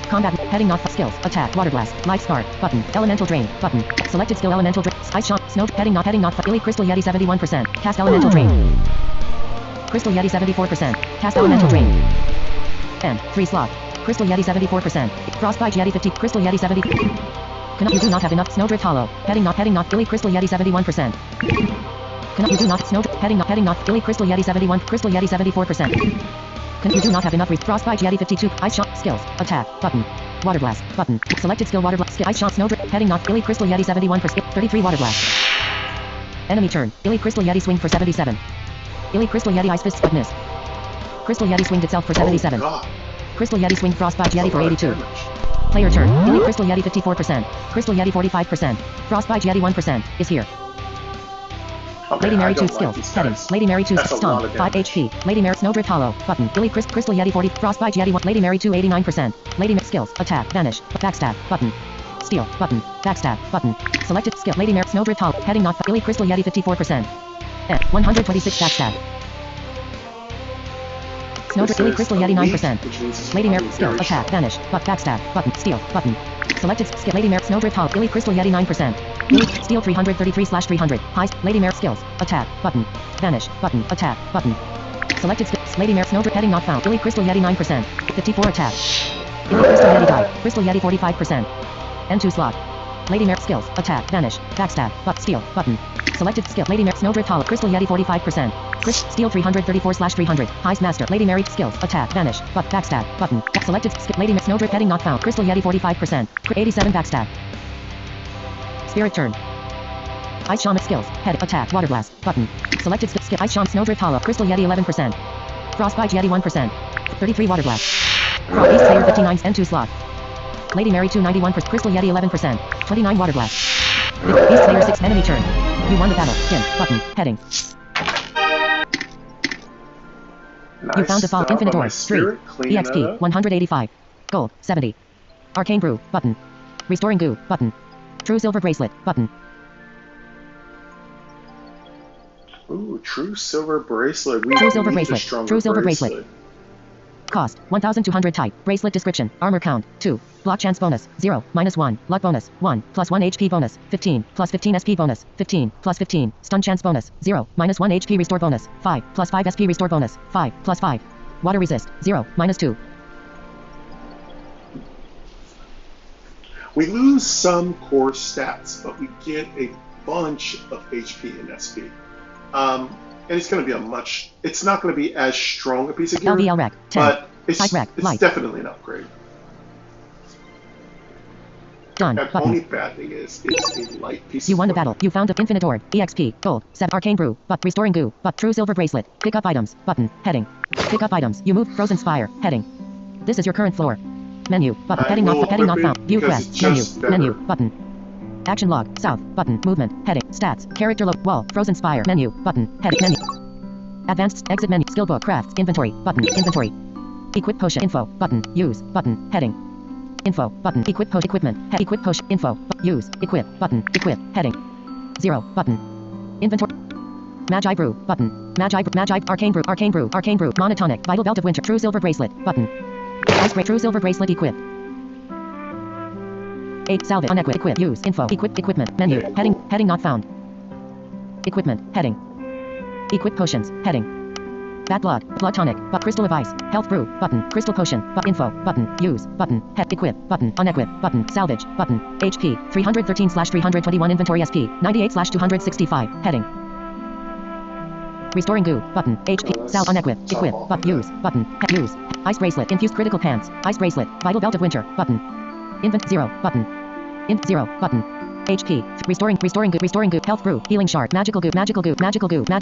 Combat, heading not, skills, attack, water blast, life scar, button, elemental drain, button. Selected skill, elemental drain, ice shot, snow, heading not, Elite Crystal Yeti 71%, cast elemental drain. Crystal Yeti 74%, cast elemental drain. And, free slot. Crystal Yeti 74%, Frostbite Yeti 50, Crystal Yeti 70. You do not have enough, Snowdrift Hollow, heading not, Elite Crystal Yeti 71%. You do not, Snowdrift, heading not, Elite Crystal Yeti 71, Crystal Yeti 74%. You do not have enough, Frostbite Yeti 52, Ice Shot, skills, attack, button, water blast, button, selected skill, water blast, skill, Ice Shot, Snowdrift, heading not, Elite Crystal Yeti 71%, 33 water blast. Enemy turn, Elite Crystal Yeti swing for 77. Elite Crystal Yeti Ice Fist, miss. Crystal Yeti swinged itself for 77. Crystal Yeti swing Frostbite Yeti for 82. Player turn, Elite Crystal Yeti 54%, Crystal Yeti 45%, Frostbite Yeti 1%, is here. Okay, Lady Mary 2 skills, settings, Lady Mary 2 stun, 5 HP, Lady Mary Snowdrift Hollow, button, Elite Crystal Yeti 40, Frostbite Yeti 1, Lady Mary 2 89%, Lady Mary skills, attack, vanish, backstab, button, steal, button, backstab, button, selected skill, Lady Mary Snowdrift Hollow, heading not, Elite Crystal Yeti 54%, 126 backstab. Snowdrift Elite Crystal Yeti 9%. Lady Mary skill attack vanish but backstab button steal button selected skill Lady Mary Snowdrift Hollow Elite Crystal Yeti 9%. Elite steal 333/300 high Lady Mary skills attack button vanish button attack button selected skill Lady Mary Snowdrift heading not found Elite Crystal Yeti 9%. 54 attack. Elite Crystal Yeti die Crystal Yeti 45%. N2 slot. Lady Mare skills attack vanish backstab but steal button selected skill Lady Mare Snowdrift Hollow Crystal Yeti 45%. Chris steal 334/300 Heist Master Lady Mary skills attack vanish but backstab button selected skill Lady Mare Snowdrift heading not found Crystal Yeti 45%. 87 backstab. Spirit turn. Ice Shaman skills head attack water blast button selected skill Ice Shaman Snowdrift Hollow Crystal Yeti 11%. Frostbite Yeti 1%. 33 water blast. Beast Slayer 59 N2 slot. Lady Mary 291%, Crystal Yeti 11%, 29 water blast. Beast Slayer 6 enemy turn. You won the battle. Dim button heading. Nice. You found the fall infinite door 3 EXP 185 gold 70 arcane brew button restoring goo button true silver bracelet button. Ooh, true silver bracelet. True silver bracelet. True silver bracelet. Cost 1200 type. Bracelet description. Armor count 2. Block chance bonus 0, -1. Luck bonus 1, +1 HP bonus 15, +15 SP bonus 15, +15. Stun chance bonus 0, -1 HP restore bonus 5, +5 SP restore bonus 5, +5. Water resist 0, -2. We lose some core stats, but we get a bunch of HP and SP. And it's going to be it's not going to be as strong a piece of gear, LVL rec, 10. but it's Light. definitely an upgrade. Done. The only bad thing is it's a light piece. You won the battle. You found the infinite orb. EXP. Gold. 7. Arcane brew. But restoring goo. But true silver bracelet. Pick up items. Button. Heading. Pick up items. You move frozen spire. Heading. This is your current floor. Menu. Button. Heading not found. View quest. Menu. Button. Action log. South. Button. Movement. Heading. Stats. Character log. Wall. Frozen spire. Menu. Button. Heading. Menu. Advanced. Exit menu. Skill book. Crafts. Inventory. Button. Inventory. Equip potion. Info. Button. Use. Button. Heading. Info. Button. Equip potion. Equipment. Equip potion. Info. Use. Equip. Button. Equip. Heading. 0. Button. Inventory. Magi brew. Button. Magi. Arcane brew. Arcane brew. Arcane brew. Monotonic. Vital belt of winter. True silver bracelet. Button. Ice break. True silver bracelet. Equip. 8. Salvage. Unequip. Equip. Use. Info. Equip. Equipment. Menu. Heading. Heading not found. Equipment. Heading. Equip potions. Heading. Bat blood. Blood tonic. But crystal of ice. Health brew. Button. Crystal potion. But info. Button. Use. Button. Head. Equip. Button. Unequip. Button. Salvage. Button. HP. 313/321 inventory SP. 98/265. Heading. Restoring goo. Button. HP. Sal. Unequip. Equip. But use. Button. Use. Ice bracelet. Infused critical pants. Ice bracelet. Vital belt of winter. Button. Invent 0. Button. Int 0. Button. HP. Restoring goo. Health brew. Healing shard. Magical goo. Magi brew.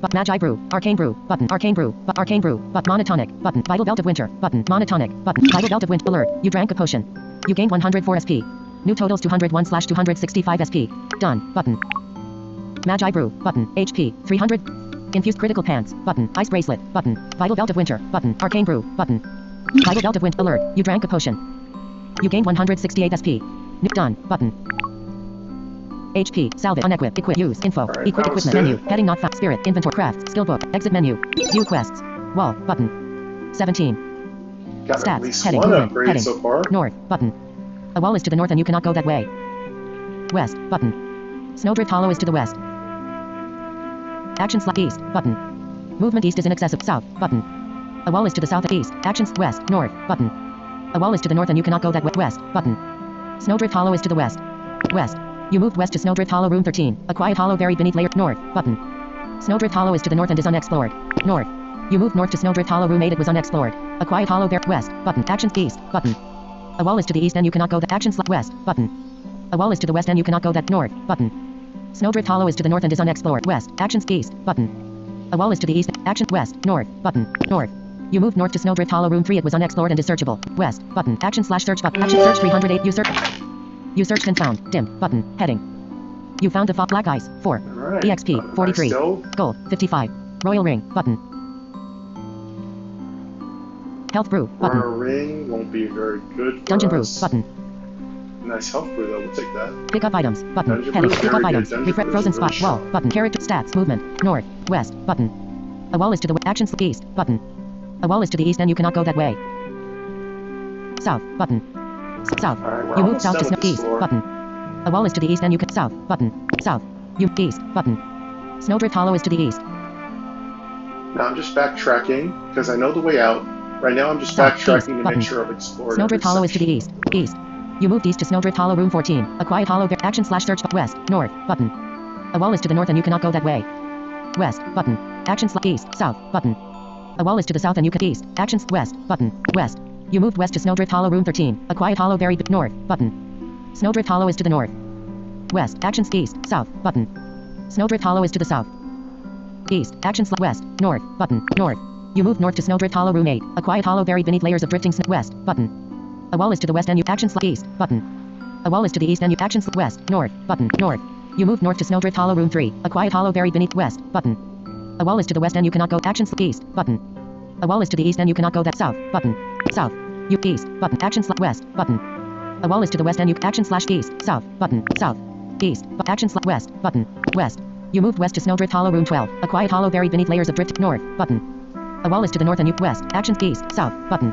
But magi brew. Arcane brew. Button. Arcane brew. But monotonic. Button. Vital belt of winter. Button. Monotonic. Button. Vital belt of winter. Alert. You drank a potion. You gained 104 SP. New totals 201/265 SP. Done. Button. Magi brew. Button. HP. 300. Infused critical pants. Button. Ice bracelet. Button. Vital belt of winter. Button. Arcane brew. Button. Vital belt of winter. Alert. You drank a potion. You gained 168 SP. Done. Button. HP. Salvage. Unequip. Equip. Use. Info. Right, Equip equipment. Menu. Heading not found. Spirit. Inventory. Crafts. Skill book. Exit menu. View quests. Wall. Button. 17. Got at Stats. least Heading. one Movement. upgrade Heading. so far. North. Button. A wall is to the north and you cannot go that way. West. Button. Snowdrift Hollow is to the west. Action select east. Button. Movement east is inaccessible. South. Button. A wall is to the south. East. Actions west. North. Button. A wall is to the north and you cannot go that way. West. Button. Snowdrift Hollow is to the west. West. You moved west to Snowdrift Hollow Room 13. A quiet hollow buried beneath layer. North. Button. Snowdrift Hollow is to the north and is unexplored. North. You moved north to Snowdrift Hollow Room 8. It was unexplored. A quiet hollow buried. West. Button. Actions east. Button. A wall is to the east and you cannot go that. Actions west. Button. A wall is to the west and you cannot go that. North. Button. Snowdrift Hollow is to the north and is unexplored. West. Actions east. Button. A wall is to the east. Action west. North. Button. North. You moved north to Snowdrift Hollow Room 3. It was unexplored and is searchable. West. Button. Action /search button. Action search 308. You searched and found. Dim. Button. Heading. You found the fog. Black ice. 4. Alright. EXP. 43. Gold. 55. Royal ring. Button. Health brew. Button. Our ring won't be very good for Dungeon brew. us. Button. Nice health brew though. We'll take that. Pick up items. Button. Dungeon Heading. brew, Pick up very items. good. Dungeon Refresh brew frozen is spot. really Wall. strong. Button. Character stats. Movement. North. West. Button. A wall is to the actions east. Button. A wall is to the east and you cannot go that way. South. Button. South. Alright, we're You move almost south to done with this east. floor. Button. A wall is to the east and you can south. Button. South. You east. Button. Snowdrift Hollow is to the east. Now I'm just backtracking because I know the way out. Right now I'm just South, backtracking east, to button. make sure I've explored Snowdrift every Hollow is to the section. east. East. You moved east to Snowdrift Hollow Room 14. A quiet hollow action /search west. North. Button. A wall is to the north and you cannot go that way. West. Button. Action east. South. Button. A wall is to the south and you can east. Actions west. Button. West. You moved west to Snowdrift Hollow Room 13. A quiet hollow very north. Button. Snowdrift Hollow is to the north. West. Actions east. South. Button. Snowdrift Hollow is to the south. East. Actions west. North. Button. North. You moved north to Snowdrift Hollow Room 8. A quiet hollow buried beneath layers of drifting snow. West. Button. A wall is to the west and you actions east. Button. A wall is to the east and you actions west. North. Button. North. You moved north to Snowdrift Hollow Room 3. A quiet hollow buried beneath west. Button. A wall is to the west and you cannot go actions east. Button. A wall is to the east and you cannot go that south. Button. South. You east. Button. Actions west. Button. A wall is to the west and you action east. South. Button. South. East. Actions west. Button. West. You moved west to Snowdrift Hollow Room 12. A quiet hollow buried beneath layers of drift. North. Button. A wall is to the north and you west. Actions east. South. Button.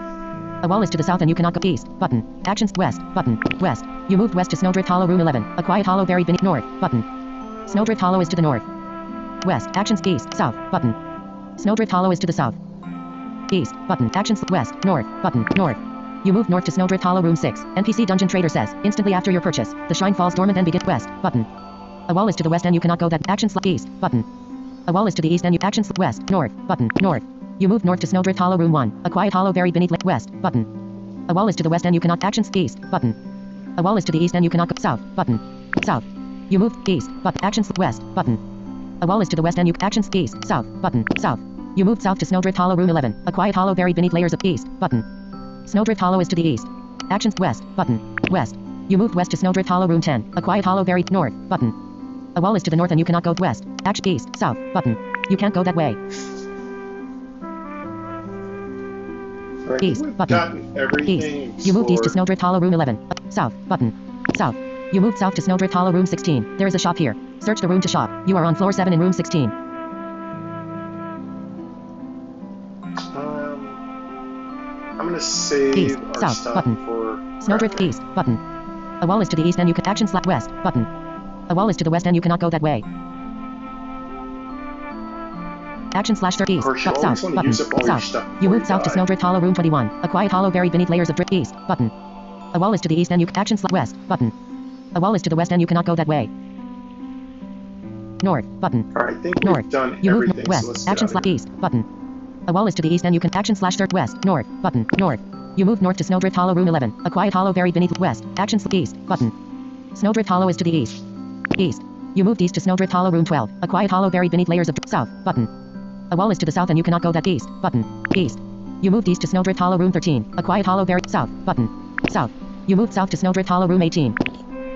A wall is to the south and you cannot go east. Button. Actions west. Button. West. You moved west to Snowdrift Hollow Room 11. A quiet hollow buried beneath north. Button. Snowdrift Hollow is to the north. West. Actions east. South. Button. Snowdrift Hollow is to the south. East. Button. Actions west. North. Button. North. You move north to Snowdrift Hollow Room 6. NPC Dungeon Trader says, instantly after your purchase, the shrine falls dormant and begins west, button. A wall is to the west and you cannot go that, action select east, button. A wall is to the east and you, action select west, north, button, north. You move north to Snowdrift Hollow Room 1. A quiet hollow buried beneath west, button. A wall is to the west and you cannot, action east, button. A wall is to the east and you cannot go south, button. South. You move east, button, action west, button. A wall is to the west and you, action east, south, button, south. You move south to Snowdrift Hollow Room 11. A quiet hollow buried beneath layers of east, button. Snowdrift Hollow is to the east. Actions west, button, west. You moved west to Snowdrift Hollow Room 10. A quiet hollow buried north, button. A wall is to the north and you cannot go west. Action east, south, button. You can't go that way. Right, East, button. East. You moved east to Snowdrift Hollow Room 11. South, button. South. You moved south to Snowdrift Hollow Room 16. There is a shop here. Search the room to shop. You are on floor 7 in room 16. I'm gonna save east, our south, stuff button. for Snowdrift east, button. A wall is to the east and you can action slash west, button. A wall is to the west and you cannot go that way. Action slash east, south, button, south. You moved south to Snowdrift Hollow Room 21. A quiet hollow buried beneath layers of drift east, button. A wall is to the east and you action slash west, button. A wall is to the west and you cannot go that way. North, button. Alright, I think north. we've done You everything, move west, so action slash east, button. A wall is to the east and you can action slash west, north, button, north. You move north to Snowdrift Hollow Room 11. A quiet hollow buried beneath west, action slash east, button. Snowdrift Hollow is to the east. East. You moved east to Snowdrift Hollow Room 12. A quiet hollow buried beneath layers of south, button. A wall is to the south and you cannot go that east, button. East. You moved east to Snowdrift Hollow Room 13. A quiet hollow buried south, button. South. You moved south to Snowdrift Hollow Room 18.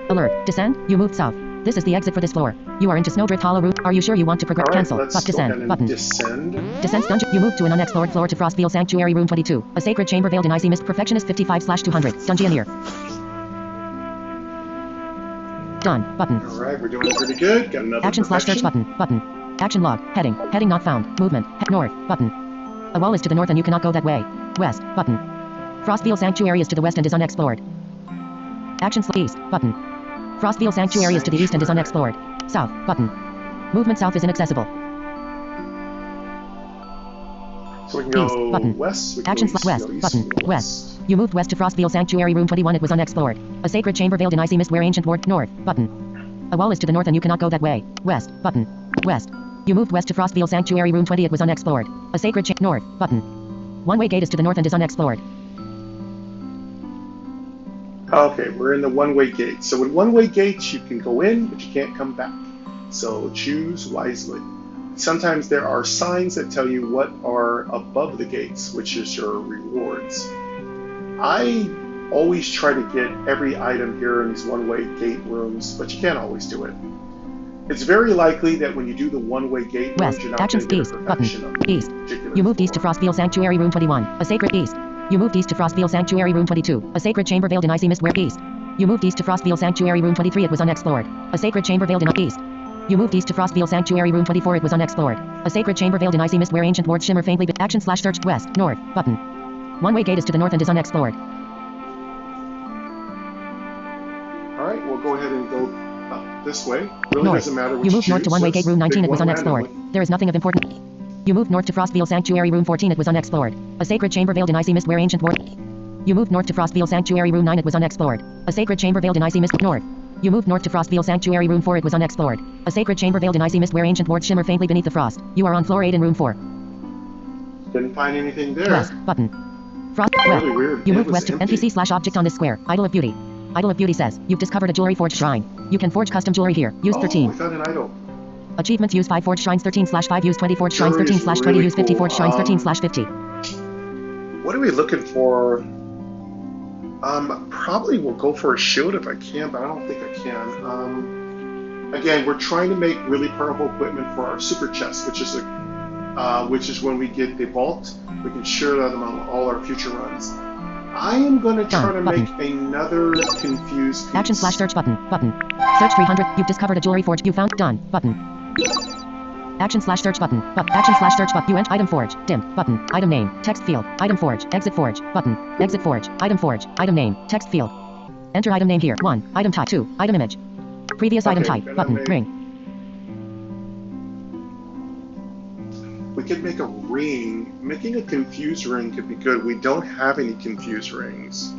Alert. Descend. You moved south. This is the exit for this floor. You are into Snowdrift Hollow Room. Are you sure you want to progress? Right, cancel. But descend. Button. Descend. Descends dungeon. You move to an unexplored floor to Frostfield Sanctuary Room 22. A sacred chamber veiled in icy mist. Perfectionist 55/200. Dungeoneer. Done. Button. Alright, we're doing pretty good. Got another action slash search button. Button. Action log. Heading. Heading not found. Movement. North. Button. A wall is to the north and you cannot go that way. West. Button. Frostfield Sanctuary is to the west and is unexplored. Action east. Button. Frostfield Sanctuary is to the east and is unexplored. South. Button. Movement south is inaccessible. So we can go east. Button. west. We can action go east, west. go east, Button. go West. You moved west to Frostfield Sanctuary Room 21. It was unexplored. A sacred chamber veiled in icy mist where ancient ward. North. Button. A wall is to the north and you cannot go that way. West. Button. West. You moved west to Frostfield Sanctuary Room 20. It was unexplored. A sacred north. Button. One-way gate is to the north and is unexplored. Okay, we're in the one-way gate. So with one-way gates, you can go in, but you can't come back. So choose wisely. Sometimes there are signs that tell you what are above the gates, which is your rewards. I always try to get every item here in these one-way gate rooms, but you can't always do it. It's very likely that when you do the one-way gate west, rooms, you're not actions going to east, get button, east. You moved east to Frostfield Sanctuary Room 21, a sacred east. You moved east to Frostfield Sanctuary Room 22, a sacred chamber veiled in icy mist where east. You moved east to Frostfield Sanctuary Room 23. It was unexplored. A sacred chamber veiled in east. You moved east to Frostfield Sanctuary Room 24. It was unexplored. A sacred chamber veiled in icy mist where ancient wards shimmer faintly. Action slash search west, north, button. One-way gate is to the north and is unexplored. Alright, we'll go ahead and go up this way. Really north. doesn't matter what You moved north to one-way gate room 19. It was unexplored. Randomly. There is nothing of importance. You moved north to Frostfield Sanctuary Room 14. It was unexplored. A sacred chamber veiled in icy mist where ancient ward. You moved north to Frostfield Sanctuary Room 9. It was unexplored. A sacred chamber veiled in icy mist north. You moved north to Frostfield Sanctuary Room 4. It was unexplored. A sacred chamber veiled in icy mist where ancient wards shimmer faintly beneath the frost. You are on floor 8 in room 4. Didn't find anything there. West, button. Frost, Really west. weird. You It moved was west to empty. NPC slash object on this square. Idol of Beauty. Idol of Beauty says, you've discovered a jewelry forged shrine. You can forge custom jewelry here. Use Oh, 13. we found an idol. Achievements use 5 forged shrines 13/5 use 20 forged shrines Jewelry 13/20 is really use 50 cool. forged shrines 13/50. What are we looking for? Probably will go for a shield if I can, but I don't think I can. Again, we're trying to make really powerful equipment for our super chest, which is when we get the vault, we can share that among all our future runs. I am going to try to make another confused piece. Action slash search button. Button. Search 300. You've discovered a jewelry forge. You found done. Button. Action slash search button. Action slash search button. You ent item forge. Dim. Button. Item name. Text field. Item forge. Exit forge. Button. Exit forge. Item forge. Item name. Text field. Enter item name here. 1. Item type. 2. Item image. Previous item type. Button. Ring. We could make a ring. Making a confused ring could be good. We don't have any confused rings.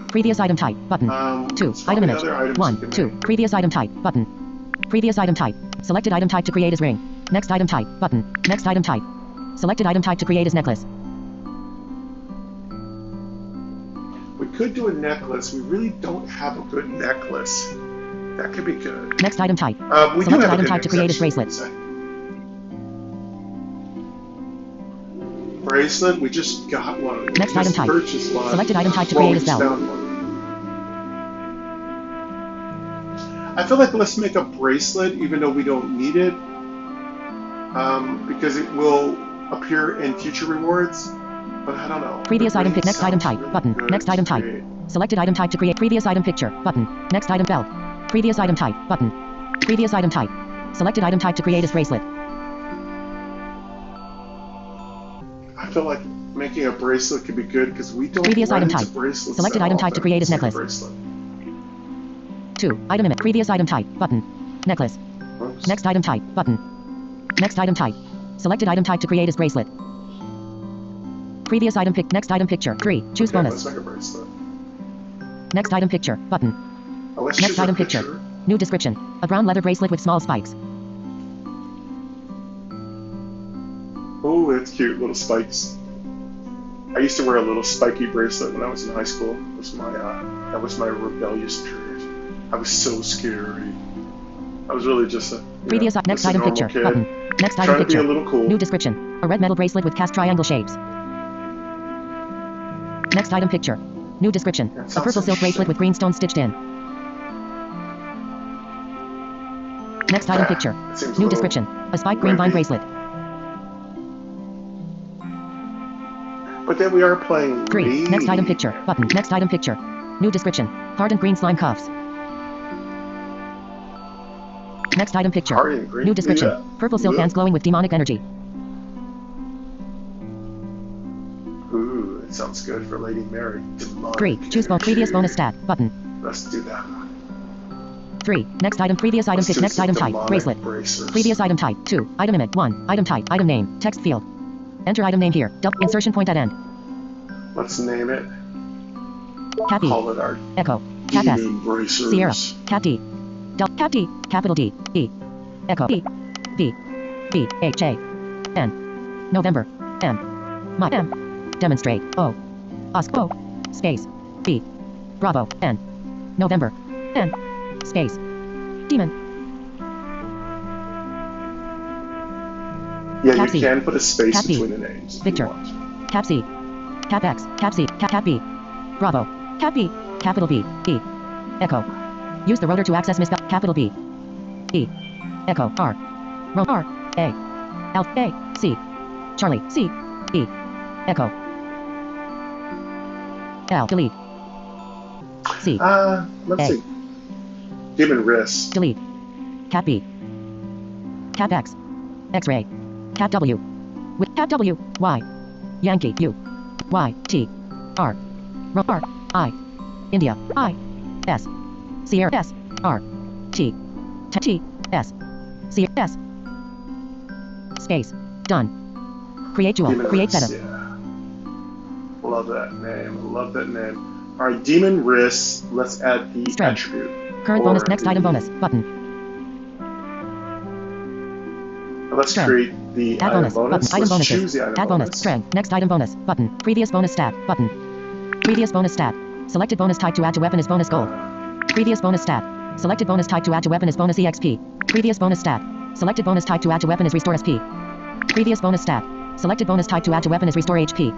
Previous item type. Button. 2. Item image. 1. 2. Previous item type. Button. Previous item type. Selected item type to create is ring. Next item type. Button. Next item type. Selected item type to create is necklace. We could do a necklace. We really don't have a good necklace. That could be good. Next item type. We Selected item type to create is bracelet. Bracelet, we just got one. Next item type. Selected item type to create is belt. I feel like let's make a bracelet even though we don't need it. Because it will appear in future rewards. But I don't know. Previous item pick. Next item type. Really Button. Next item type. Selected item type to create. Previous item picture. Button. Next item belt. Previous item type. Button. Previous item type. Selected item type to create is bracelet. I feel like making a bracelet could be good because we don't. Previous run item into type. bracelets Selected that item type to often. create is Let's make a necklace. bracelet. 2. Item image. Previous item type. Button. Necklace. Oops. Next item type. Button. Next item type. Selected item type to create is bracelet. Previous item pick. Next item picture. 3. Choose Okay, bonus. let's make a bracelet. Next item picture. Button. Let's Next choose a item picture. New description. A brown leather bracelet with small spikes. Oh, it's cute, little spikes. I used to wear a little spiky bracelet when I was in high school. That was my rebellious period. I was so scary. I was really just a Previous next just a item normal picture. kid, Button. Next item trying to be picture. a little cool. New description. A red metal bracelet with cast triangle shapes. Next item picture. New description. That A sounds purple silk bracelet interesting. with green stones stitched in. Next item picture. It seems a New little description. A spike green vine wimpy. bracelet. But then we are playing 3. Lee. Next item picture. Button. Next item picture. New description. Hardened green slime cuffs. Next item picture. Hardened green- New description. yeah. Purple silk Yeah. hands glowing with demonic energy. Ooh, it sounds good for Lady Mary. Demonic 3. Choose previous energy. bonus stat. Button. Let's do that one. 3. Next item. Previous item Let's pick. do Next some item type. demonic Bracelet. bracers. Previous item type. 2. Item image. 1. Item type. Item name. Text field. Enter item name here. Insertion point at end. Let's name it. Cat E. Call it our Echo. Cat S. demon bracers. Sierra. Cat D. Cat D. Capital D. E. Echo. E. B. B. H. A. N. November. M. My M. Demonstrate. O. Ask O. Space. B. Bravo. N. November. N. Space. Demon. Yeah, Cap you C. can put a space Cap B. between the names. if you Victor. want. Cap C. Cap X. Cap C. Cap B. Bravo. Cap B. Capital B. E. Echo. Use the rotor to access misspell. Capital B. E. Echo. R. R. A. Alpha. A. C. Charlie. C. E. Echo. L. Delete. C. Let's A. see. Demon wrist. Delete. Cap B. Cap X. X-ray. Cap W. With Cap W. Y. Yankee. U. Y. T. R. R. I. India. I. S. Sierra. S. R. T. T. S. Sierra. S. Space. Done. Create jewel. Demon Create wrist, better. yeah. Love that name. Love that name. All right, demon wrist. Let's add the Strength. attribute. Current Or bonus. Next the- item bonus. Button. Let's Strength. create the Add item bonus. bonus. Button. Item Let's bonuses. choose the item Add bonus. Strength. Next item bonus. Button. Previous bonus stat. Button. Previous bonus stat. Selected bonus type to add to weapon is bonus gold. Previous bonus stat. Selected bonus type to add to weapon is bonus EXP. Previous bonus stat. Selected bonus type to add to weapon is restore SP. Previous bonus stat. Selected bonus type to add to weapon is restore HP.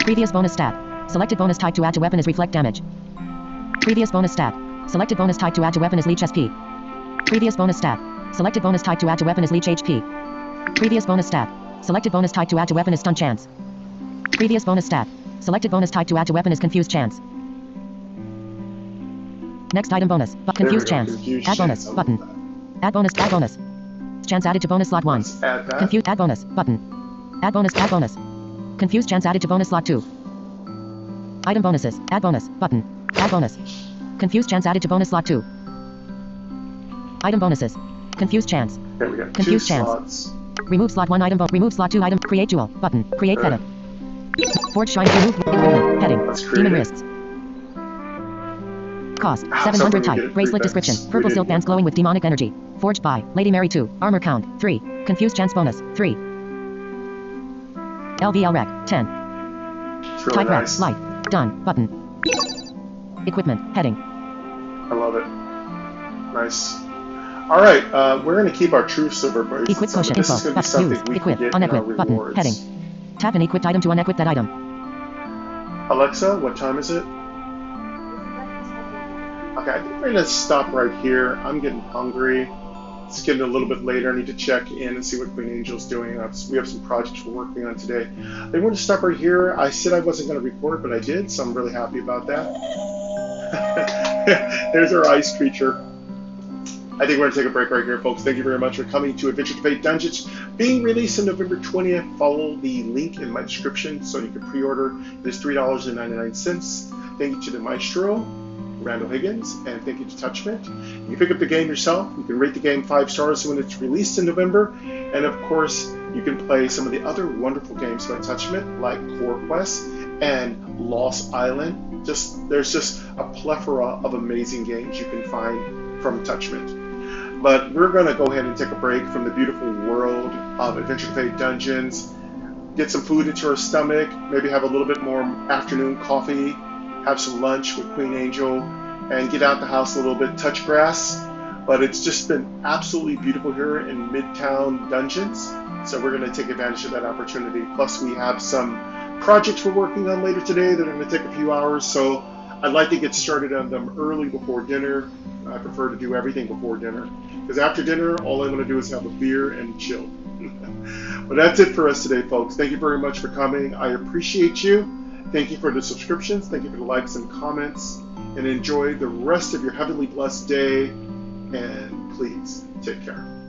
Previous bonus stat. Selected bonus type to add to weapon is reflect damage. Previous bonus stat. Selected bonus type to add to weapon is leech SP. Previous bonus stat. Selected bonus type to add to weapon is leech HP. Previous bonus stat. Selected bonus type to add to weapon is stun chance. Previous bonus stat. Selected bonus type to add to weapon is confused chance. Next item bonus. Confused There we go, chance. confused Add bonus. chance. I love Button. that. Add bonus. Add bonus. Chance added to bonus slot 1. Let's add that. Confused. Add bonus. Button. Add bonus. Add bonus. Confused chance added to bonus slot 2. Item bonuses. Add bonus. Button. Add bonus. Confused chance added to bonus slot 2. Item bonuses. Confused chance. Okay, we got Confused two chance. slots. Remove slot 1 item. Remove slot 2 item. Create jewel. Button. Create Okay. feta. Forge shine. Remove improvement. Heading. Let's create Demon it. wrists. Cost Ah, 700 something we get type. it Bracelet free description. bets. We Purple didn't silk bands get glowing with demonic energy. Forged by Lady Mary 2. Armor count 3. Confused chance bonus 3. LVL rec 10. It's really Type nice. rec light. Done. Button. Equipment. Heading. I love it. Nice. All right, we're going to keep our true silver bracelets. Equip potion This info. is going to be something Use. we Equip. can get in our Unequip. Button. rewards. Heading. Tap an equipped item to unequip that item. Alexa, what time is it? Okay, I think we're going to stop right here. I'm getting hungry. It's getting a little bit later. I need to check in and see what Queen Angel's doing. We have some projects we're working on today. They want to stop right here. I said I wasn't going to record, but I did, so I'm really happy about that. There's our ice creature. I think we're going to take a break right here, folks. Thank you very much for coming to Adventure to Fate Dungeons, being released on November 20th. Follow the link in my description so you can pre-order. It is $3.99. Thank you to the Maestro, Randall Higgins, and thank you to Touchmint. You can pick up the game yourself. You can rate the game 5 stars when it's released in November. And of course, you can play some of the other wonderful games by Touchmint, like Core Quest and Lost Island. There's just a plethora of amazing games you can find from Touchmint. But we're going to go ahead and take a break from the beautiful world of Adventure to Fate Dungeons, get some food into our stomach, maybe have a little bit more afternoon coffee, have some lunch with Queen Angel, and get out the house a little bit, touch grass. But it's just been absolutely beautiful here in Midtown Dungeons, so we're going to take advantage of that opportunity. Plus, we have some projects we're working on later today that are going to take a few hours, so I'd like to get started on them early before dinner. I prefer to do everything before dinner, because after dinner, all I want to do is have a beer and chill. But that's it for us today, folks. Thank you very much for coming. I appreciate you. Thank you for the subscriptions. Thank you for the likes and comments. And enjoy the rest of your heavenly blessed day. And please take care.